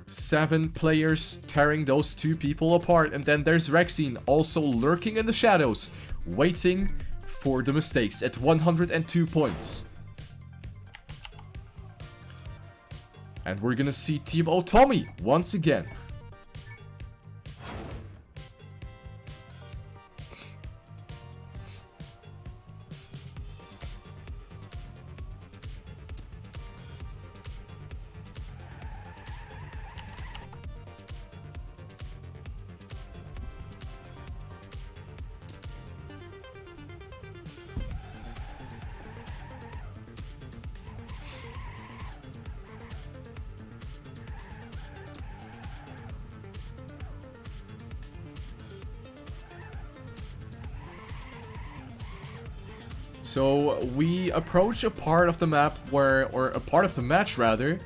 7 players tearing those 2 people apart, and then there's Rexine also lurking in the shadows, waiting for the mistakes at 102 points. And we're gonna see Team Otomi once again. So we approach a part of the map where, or a part of the match rather,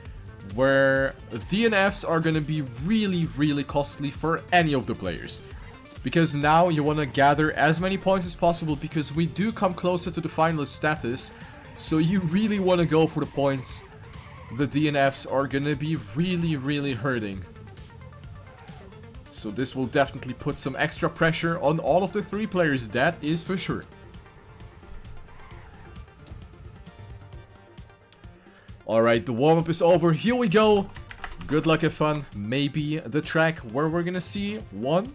where DNFs are gonna be really costly for any of the players. Because now you want to gather as many points as possible, because we do come closer to the finalist status. So you really want to go for the points. The DNFs are gonna be really hurting. So this will definitely put some extra pressure on all of the 3 players, that is for sure. Alright, the warm-up is over. Here we go. Good luck and fun. Maybe the track where we're gonna see 1,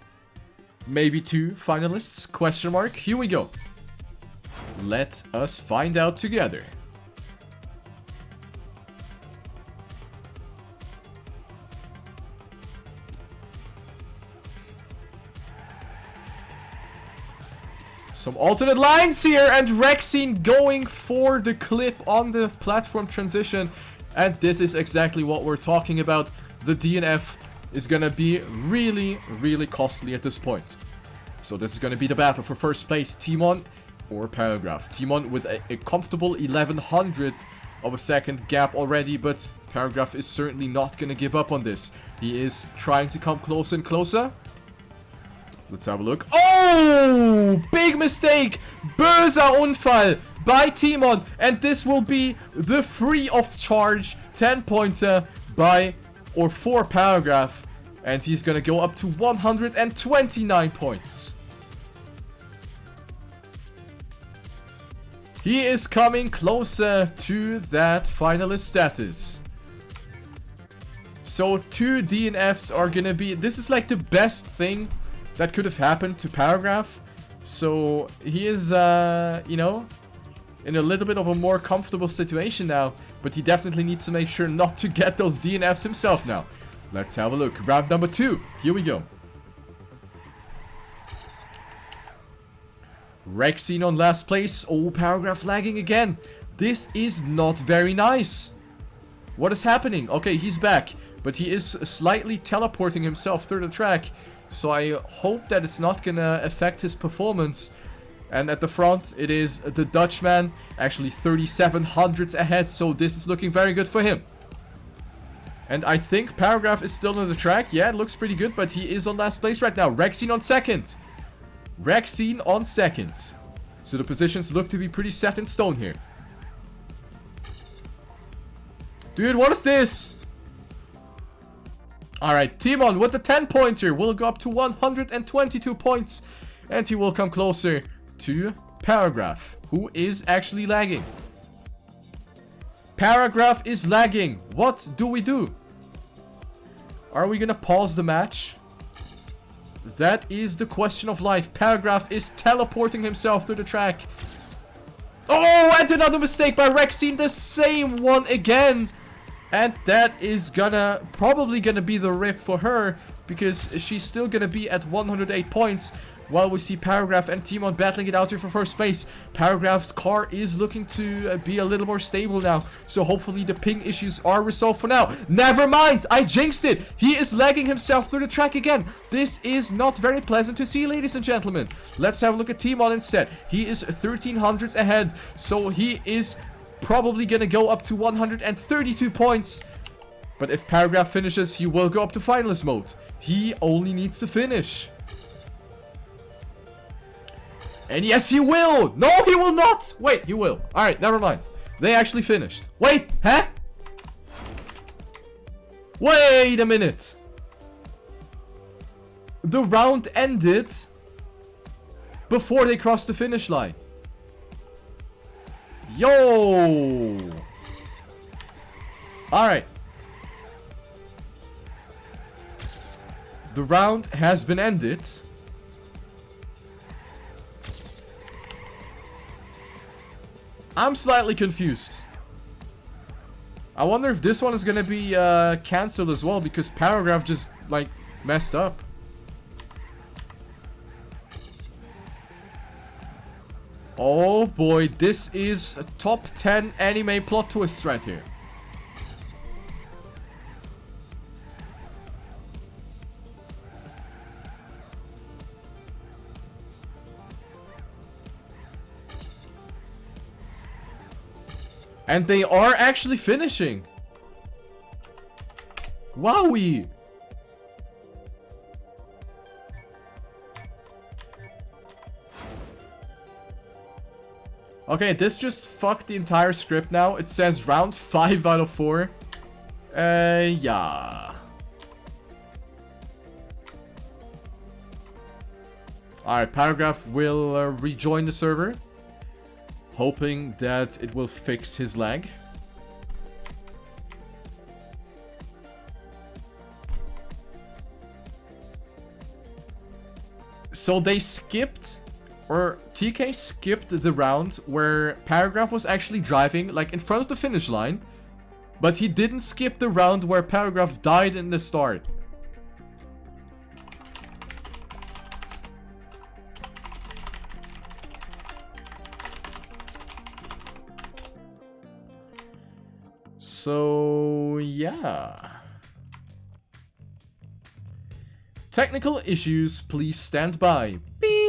maybe 2 finalists, question mark. Here we go. Let us find out together. Some alternate lines here, and Rexine going for the clip on the platform transition. And this is exactly what we're talking about. The DNF is gonna be really costly at this point. So this is gonna be the battle for first place, Timon or Paragraf. Timon with a comfortable 1100th of a second gap already, but Paragraf is certainly not gonna give up on this. He is trying to come closer and closer. Let's have a look. Oh! Big mistake! Böser Unfall by Timon. And this will be the free of charge 10-pointer by, or for Paragraf. And he's gonna go up to 129 points. He is coming closer to that finalist status. So 2 DNFs are gonna be... This is like the best thing that could have happened to Paragraf. So he is, you know, in a little bit of a more comfortable situation now. But he definitely needs to make sure not to get those DNFs himself now. Let's have a look. Round number 2. Here we go. Rexine on last place. Oh, Paragraf lagging again. This is not very nice. What is happening? Okay, he's back. But he is slightly teleporting himself through the track. So I hope that it's not gonna affect his performance. And at the front, it is the Dutchman, actually 3700s ahead, so this is looking very good for him. And I think Paragraf is still on the track. Yeah, it looks pretty good, but he is on last place right now. Rexine on second. Rexine on second. So the positions look to be pretty set in stone here. Dude, what is this? Alright, Timon with the 10-pointer will go up to 122 points. And he will come closer to Paragraf, who is actually lagging. Paragraf is lagging. What do we do? Are we gonna pause the match? That is the question of life. Paragraf is teleporting himself to the track. Oh, and another mistake by Rexine. The same one again. And that is probably gonna be the rip for her, because she's still gonna be at 108 points, while we see Paragraf and Timon battling it out here for first place. Paragraf's car is looking to be a little more stable now, so hopefully the ping issues are resolved for now. Never mind, I jinxed it. He is lagging himself through the track again. This is not very pleasant to see, ladies and gentlemen. Let's have a look at Timon instead. He is 1300s ahead, so he is probably gonna go up to 132 points. But if Paragraf finishes, he will go up to finalist mode. He only needs to finish. And yes, he will! No, he will not! Wait, he will. Alright, never mind. They actually finished. Wait, huh? Wait a minute. The round ended before they crossed the finish line. Yo! Alright. The round has been ended. I'm slightly confused. I wonder if this one is gonna be cancelled as well, because Paragraf just, like, messed up. Oh boy, this is a top 10 anime plot twist right here. And they are actually finishing. Wowie! Okay, this just fucked the entire script now. It says round 5 out of 4. Yeah. Alright, Paragraf will rejoin the server, hoping that it will fix his lag. So they skipped, or TK skipped the round where Paragraf was actually driving, like, in front of the finish line. But he didn't skip the round where Paragraf died in the start. So, yeah. Technical issues, please stand by. Beep.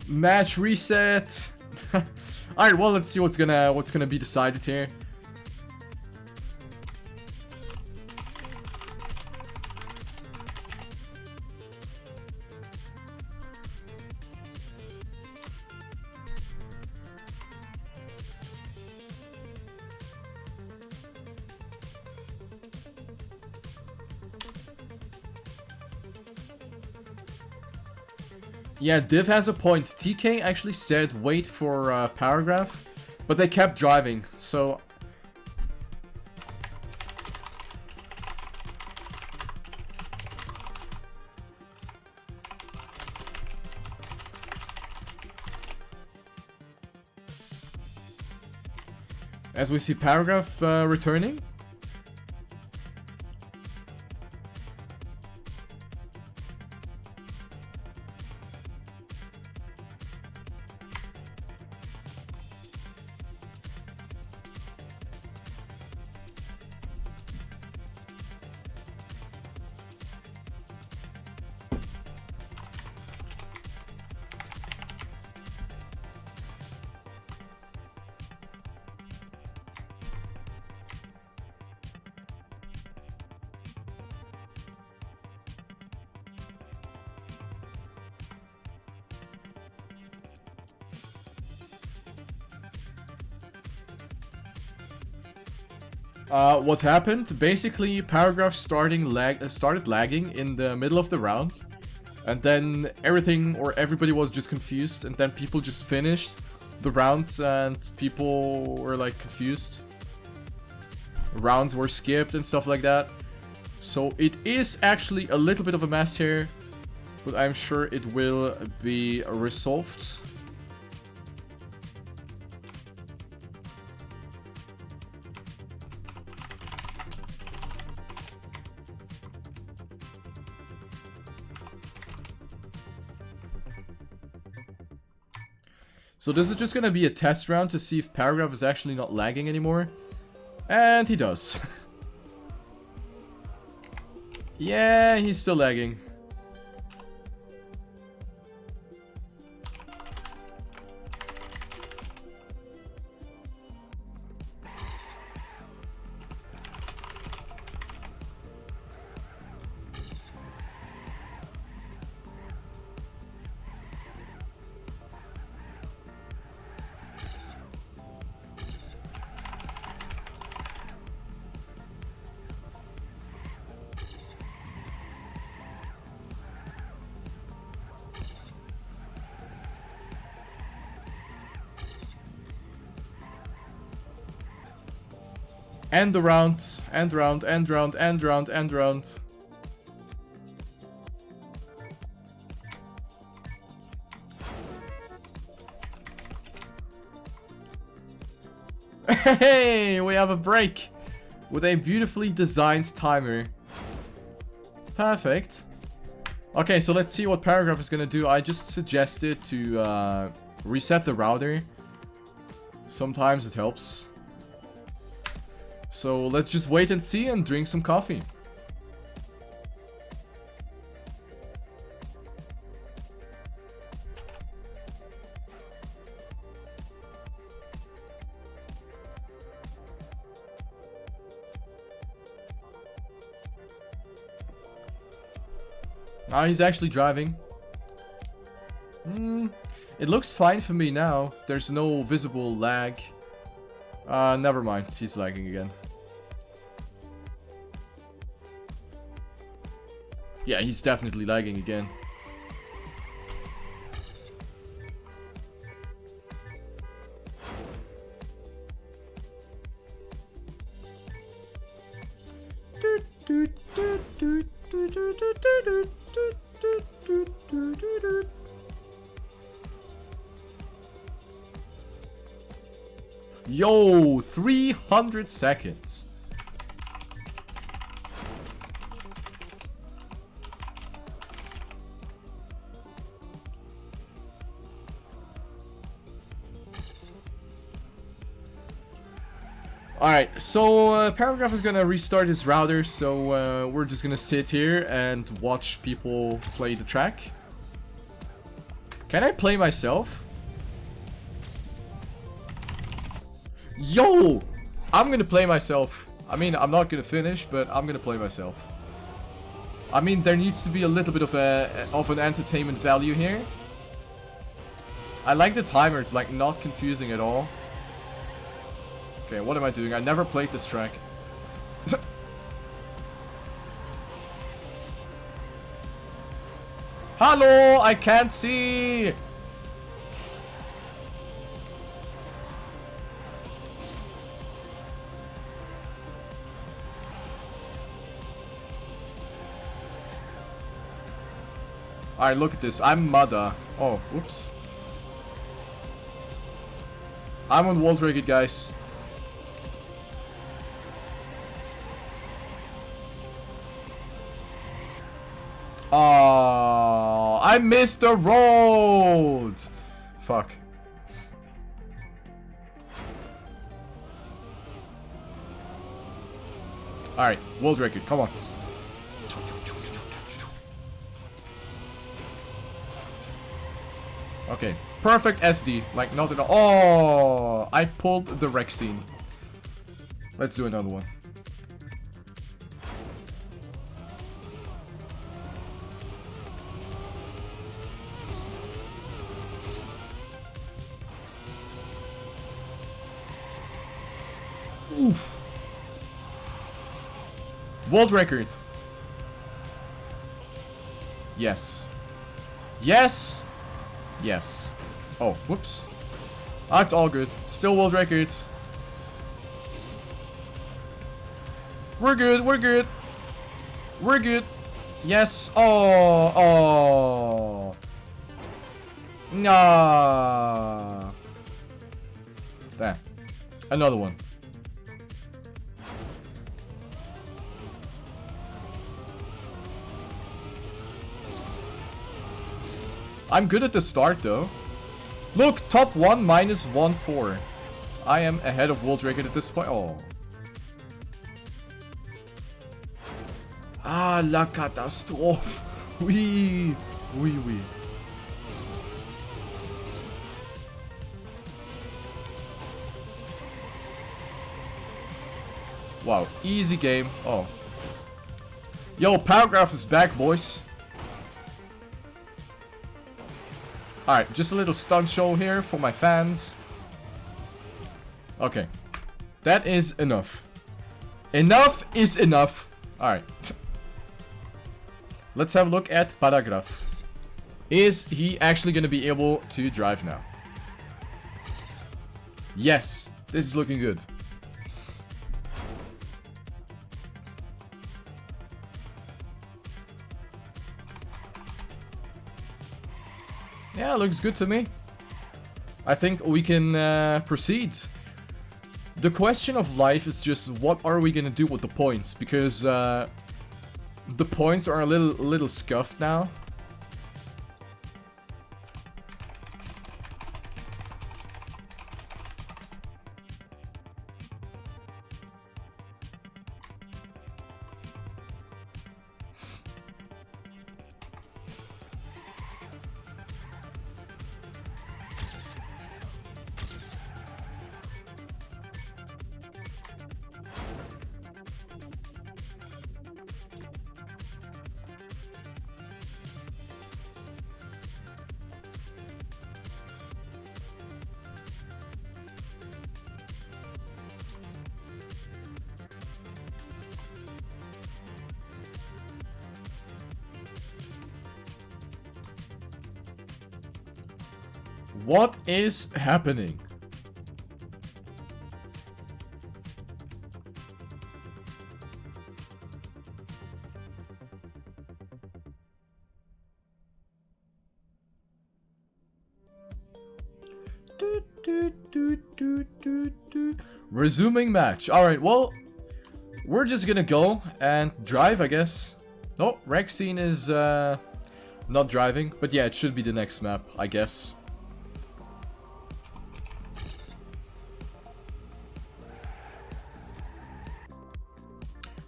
Match reset. Alright, well, let's see what's gonna be decided here. Yeah, Div has a point. TK actually said wait for Paragraf, but they kept driving, so... As we see Paragraf returning. What happened? Basically, Paragraf started lagging in the middle of the round. And then everything or everybody was just confused. And then people just finished the round and people were like confused. Rounds were skipped and stuff like that. So it is actually a little bit of a mess here. But I'm sure it will be resolved. So this is just gonna be a test round to see if Paragraf is actually not lagging anymore. And he does. Yeah, he's still lagging. End the round, end round, end round, end round, end round. Hey, we have a break with a beautifully designed timer. Perfect. Okay, so let's see what Paragraf is gonna do. I just suggested to reset the router. Sometimes it helps. So let's just wait and see and drink some coffee. Ah, he's actually driving. It looks fine for me now. There's no visible lag. Never mind. He's lagging again. Yeah, he's definitely lagging again. Yo, 300 seconds. Alright, so Paragraf is gonna restart his router, so we're just gonna sit here and watch people play the track. Can I play myself? Yo! I'm gonna play myself. I mean, I'm not gonna finish, but I'm gonna play myself. I mean, there needs to be a little bit of an entertainment value here. I like the timer, it's like not confusing at all. Okay, what am I doing? I never played this track. Hello, I can't see! Alright, look at this. I'm Mudda. Oh, whoops. I'm on World Record, guys. Oh, I missed the road. Fuck. Alright, world record, come on. Okay, perfect SD, like not at all. Oh, I pulled the Rexine. Let's do another one. Oof. World record. Yes. Yes. Yes. Oh, whoops. Ah, it's all good. Still world record. We're good. We're good. We're good. Yes. Oh. Oh. Nah. Damn. Another one. I'm good at the start though. Look, top 1 minus 1-4. I am ahead of world record at this point. Oh. Ah, la catastrophe. Oui. Oui, oui. Wow, easy game. Oh. Yo, Paragraf is back, boys. Alright, just a little stunt show here for my fans. Okay. That is enough. Enough is enough. Alright. Let's have a look at Paragraf. Is he actually going to be able to drive now? Yes. This is looking good. Yeah, looks good to me. I think we can proceed. The question of life is just what are we gonna do with the points? Because the points are a little scuffed now. What is happening? Resuming match. Alright, well, we're just gonna go and drive, I guess. No, Rexine is not driving, but yeah, it should be the next map, I guess.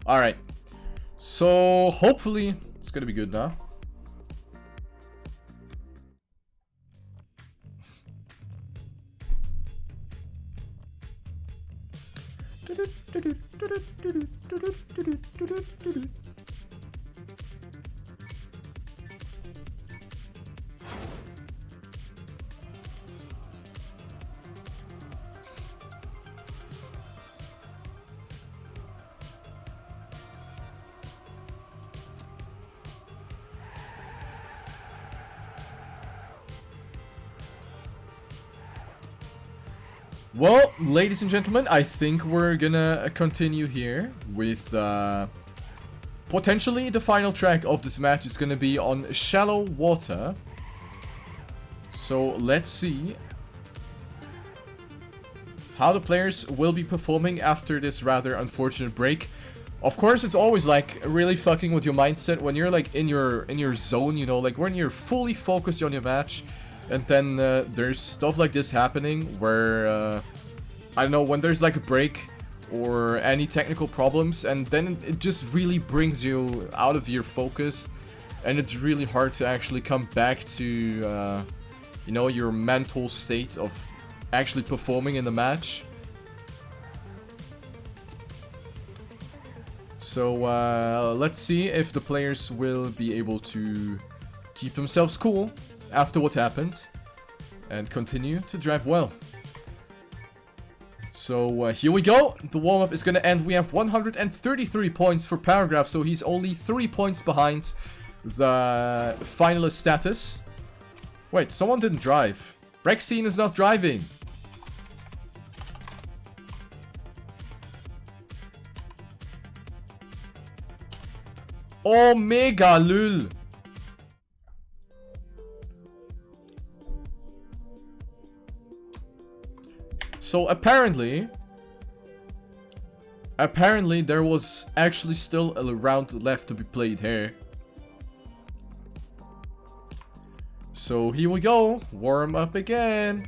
Alright, so hopefully it's gonna be good now. Well, ladies and gentlemen, I think we're gonna continue here with potentially the final track of this match is gonna be on shallow water. So let's see how the players will be performing after this rather unfortunate break. Of course, it's always like really fucking with your mindset when you're like in your zone, you know, like when you're fully focused on your match. And then there's stuff like this happening where, I don't know, when there's like a break or any technical problems, and then it just really brings you out of your focus, and it's really hard to actually come back to, you know, your mental state of actually performing in the match. So let's see if the players will be able to keep themselves cool after what happened and continue to drive well. So here we go. The warm-up is going to end. We have 133 points for Paragraf, so he's only 3 points behind the finalist status. Wait, someone didn't drive. Rexine is not driving. Omega lul. So apparently there was actually still a round left to be played here. So here we go, warm up again.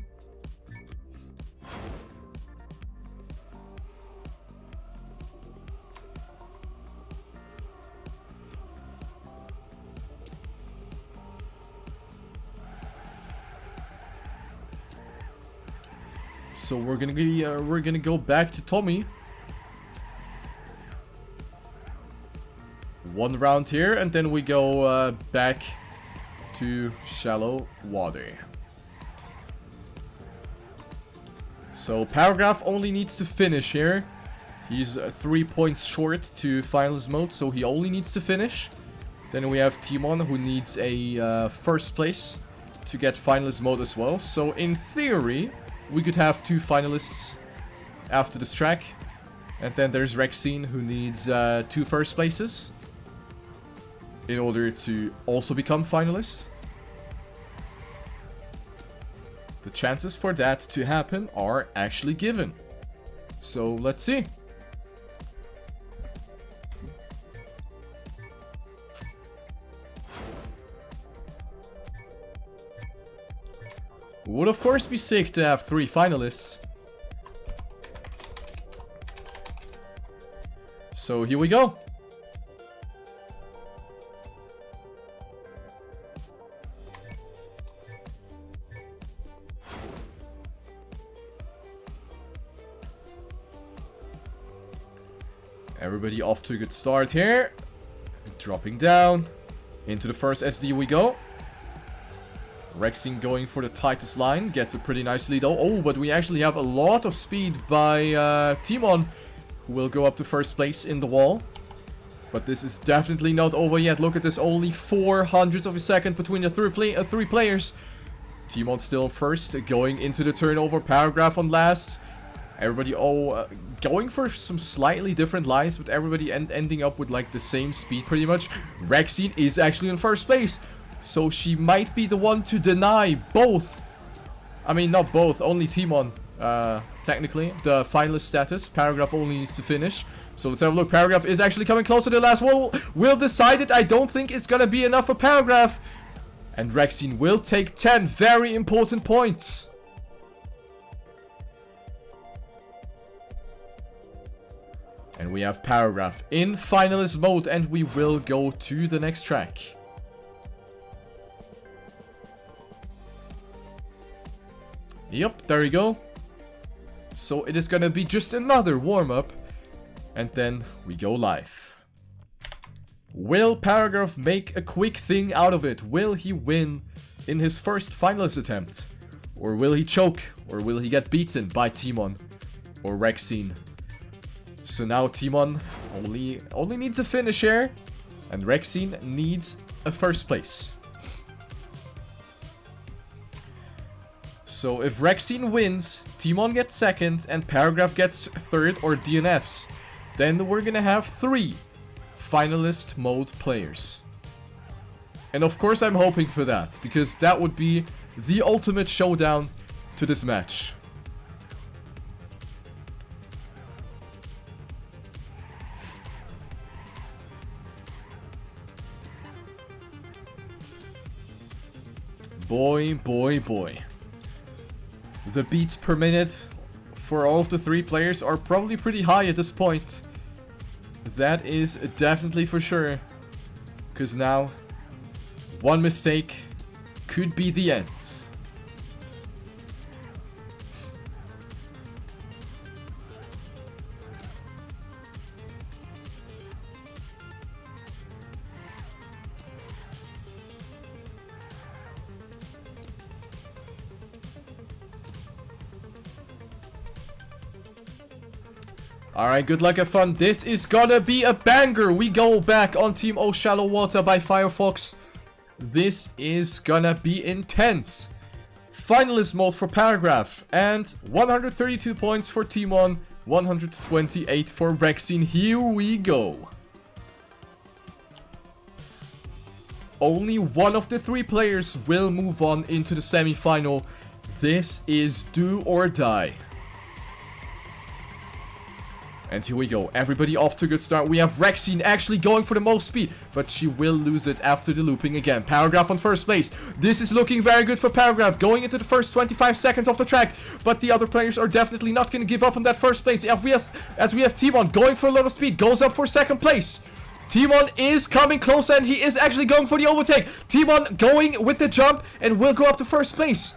So we're gonna go back to Tommy. One round here, and then we go back to shallow water. So Paragraf only needs to finish here. He's 3 points short to finalist mode, so he only needs to finish. Then we have Timon, who needs a first place to get finalist mode as well. So in theory, we could have 2 finalists after this track. And then there's Rexine, who needs 2 first places in order to also become finalist. The chances for that to happen are actually given. So let's see. Would of course be sick to have 3 finalists. So here we go. Everybody off to a good start here. Dropping down. Into the first SD we go. Rexine going for the tightest line. Gets a pretty nice lead. Oh, but we actually have a lot of speed by Timon, who will go up to first place in the wall. But this is definitely not over yet. Look at this. Only 400ths of a second between the three players. Timon still first. Going into the turnover. Paragraf on last. Everybody going for some slightly different lines, but everybody ending up with like the same speed pretty much. Rexine is actually in first place. So she might be the one to deny both. I mean, not both, only Timon, technically, the finalist status. Paragraf only needs to finish. So let's have a look. Paragraf is actually coming closer to the last wall. Will decide it. I don't think it's gonna be enough for Paragraf. And Rexine will take 10 very important points. And we have Paragraf in finalist mode, and we will go to the next track. Yep, there we go. So it is gonna be just another warm-up, and then we go live. Will Paragraf make a quick thing out of it? Will he win in his first finalist attempt? Or will he choke? Or will he get beaten by Timon or Rexine? So now Timon only needs a finish here, and Rexine needs a first place. So if Rexine wins, Timon gets second, and Paragraf gets third or DNFs, then we're gonna have 3 finalist mode players. And of course I'm hoping for that, because that would be the ultimate showdown to this match. Boy, boy, boy. The beats per minute for all of the 3 players are probably pretty high at this point. That is definitely for sure. Because now, one mistake could be the end. Alright, good luck, have fun. This is gonna be a banger. We go back on Team O Shallow Water by Firefox. This is gonna be intense. Finalist mode for Paragraf. And 132 points for Timon. 128 for Rexine. Here we go. Only one of the 3 players will move on into the semi-final. This is do or die. And here we go. Everybody off to a good start. We have Rexine actually going for the most speed, but she will lose it after the looping again. Paragraf on first place. This is looking very good for Paragraf. Going into the first 25 seconds of the track, but the other players are definitely not going to give up on that first place. As we have Timon going for a lot of speed, goes up for second place. Timon is coming close and he is actually going for the overtake. Timon going with the jump and will go up to first place.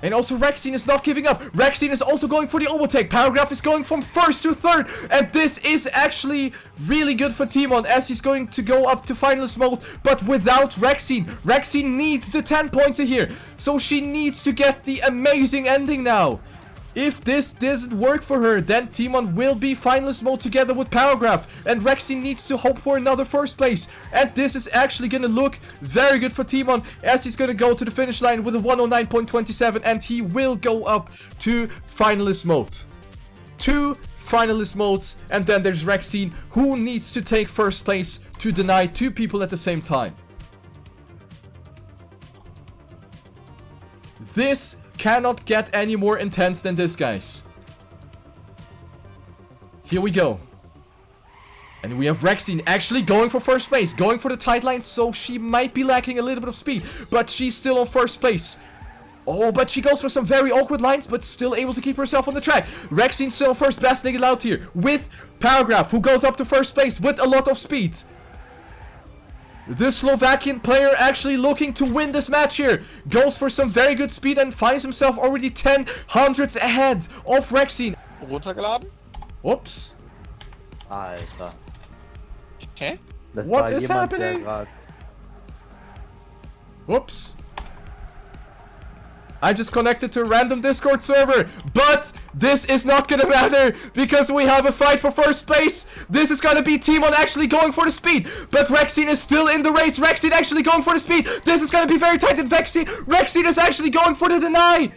And also Rexine is not giving up. Rexine is also going for the overtake. Paragraf is going from first to third. And this is actually really good for Timon as he's going to go up to finalist mode. But without Rexine. Rexine needs the 10 points here. So she needs to get the amazing ending now. If this doesn't work for her, then Timon will be finalist mode together with Paragraf. And Rexine needs to hope for another first place. And this is actually going to look very good for Timon as he's going to go to the finish line with a 109.27. And he will go up to finalist mode. 2 finalist modes. And then there's Rexine, who needs to take first place to deny 2 people at the same time. This cannot get any more intense than this, guys. Here we go. And we have Rexine actually going for first place, going for the tight line, so she might be lacking a little bit of speed, but she's still on first place. Oh, but she goes for some very awkward lines, but still able to keep herself on the track. Rexine still first, blasting it out here with Paragraf, who goes up to first place with a lot of speed. The Slovakian player actually looking to win this match here. Goes for some very good speed and finds himself already 10 hundredths ahead of Rexine. Runtergeladen? Oops. Alter. Hä? Das What war is jemand, happening? der grad... Whoops. I just connected to a random Discord server, but this is not gonna matter because we have a fight for first place. This is gonna be Timon actually going for the speed, but Rexine is still in the race. Rexine actually going for the speed. This is gonna be very tight, and Rexine is actually going for the deny.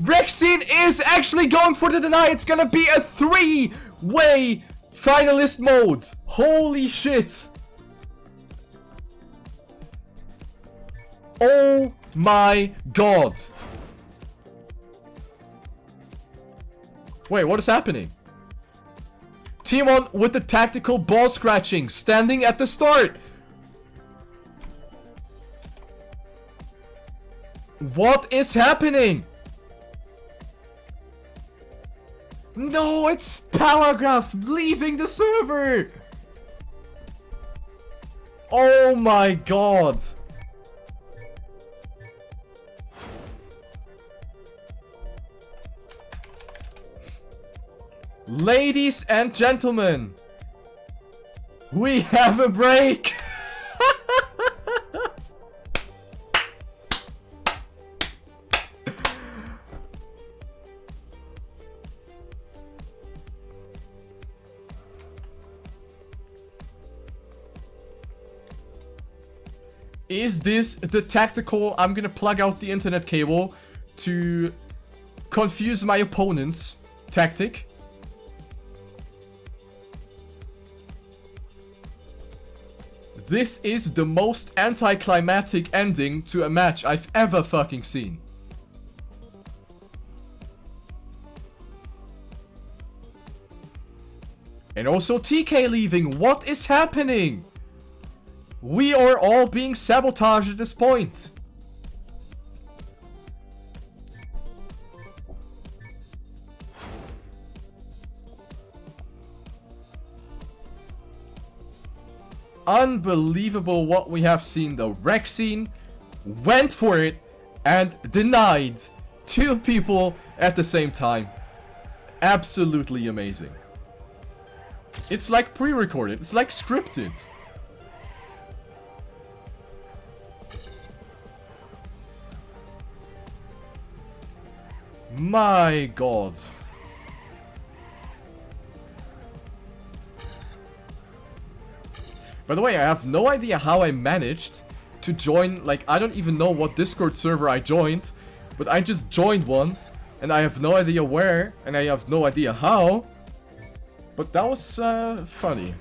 Rexine is actually going for the deny. It's gonna be a 3-way finalist mode. Holy shit. Oh my god. Wait, what is happening? Timon with the tactical ball scratching, standing at the start. What is happening? No, it's Paragraf leaving the server. Oh my god. Ladies and gentlemen, we have a break. Is this the tactical, I'm gonna plug out the internet cable to confuse my opponents tactic? This is the most anticlimactic ending to a match I've ever fucking seen. And also TK leaving. What is happening? We are all being sabotaged at this point. Unbelievable what we have seen though. Rexine went for it and denied 2 people at the same time. Absolutely amazing. It's like pre-recorded. It's like scripted. My god. By the way, I have no idea how I managed to join, like, I don't even know what Discord server I joined, but I just joined one, and I have no idea where, and I have no idea how, but that was, funny.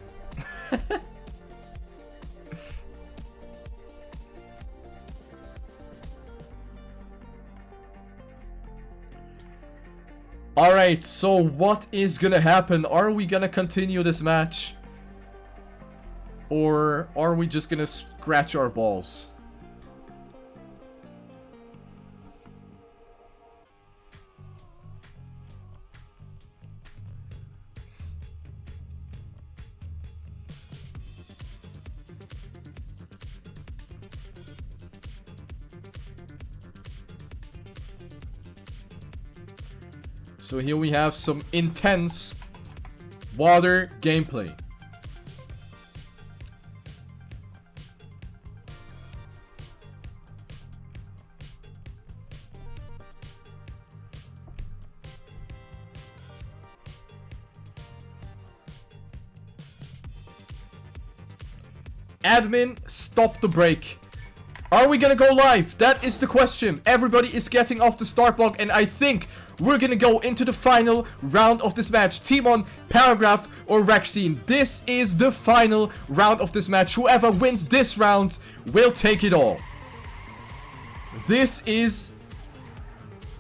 Alright, so what is gonna happen? Are we gonna continue this match? Or are we just gonna scratch our balls? So here we have some intense water gameplay. Admin, stop the break. Are we gonna go live? That is the question. Everybody is getting off the start block, and I think we're gonna go into the final round of this match. Timon, Paragraf, or Rexine. This is the final round of this match. Whoever wins this round will take it all. This is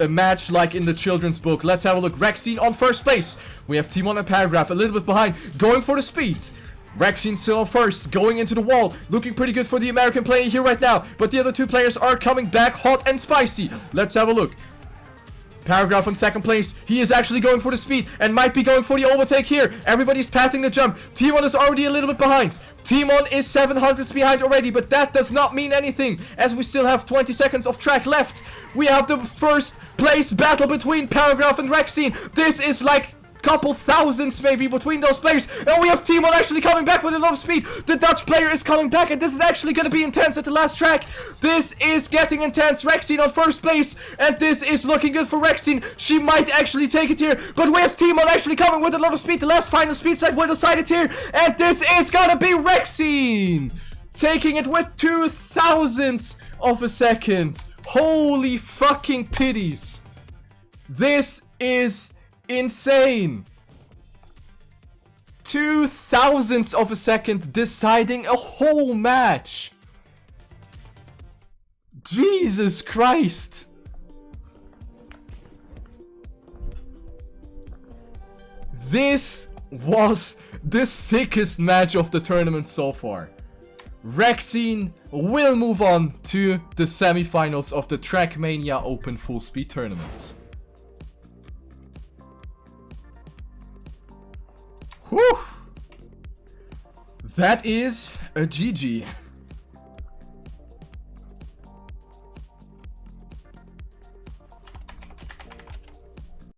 a match like in the children's book. Let's have a look. Rexine on first place. We have Timon and Paragraf a little bit behind, going for the speed. Rexine still on first, going into the wall, looking pretty good for the American player here right now, but the other two players are coming back hot and spicy. Let's have a look. Paragraf on second place. He is actually going for the speed and might be going for the overtake here. Everybody's passing the jump. Timon is already a little bit behind. Timon is 700s behind already, but that does not mean anything as we still have 20 seconds of track left. We have the first place battle between Paragraf and Rexine. This is like couple thousands maybe between those players, and we have Timon actually coming back with a lot of speed. The Dutch player is coming back, and this is actually going to be intense at the last track. This is getting intense. Rexine on first place, and this is looking good for Rexine. She might actually take it here, but we have Timon actually coming with a lot of speed. The last final speed side will decide it here, and this is gonna be Rexine taking it with 2,000ths of a second. Holy fucking titties. This is insane. 2,000ths of a second deciding a whole match. Jesus Christ. This was the sickest match of the tournament so far. Rexine will move on to the semifinals of the TrackMania Open Fullspeed tournament. Whew. That is a GG.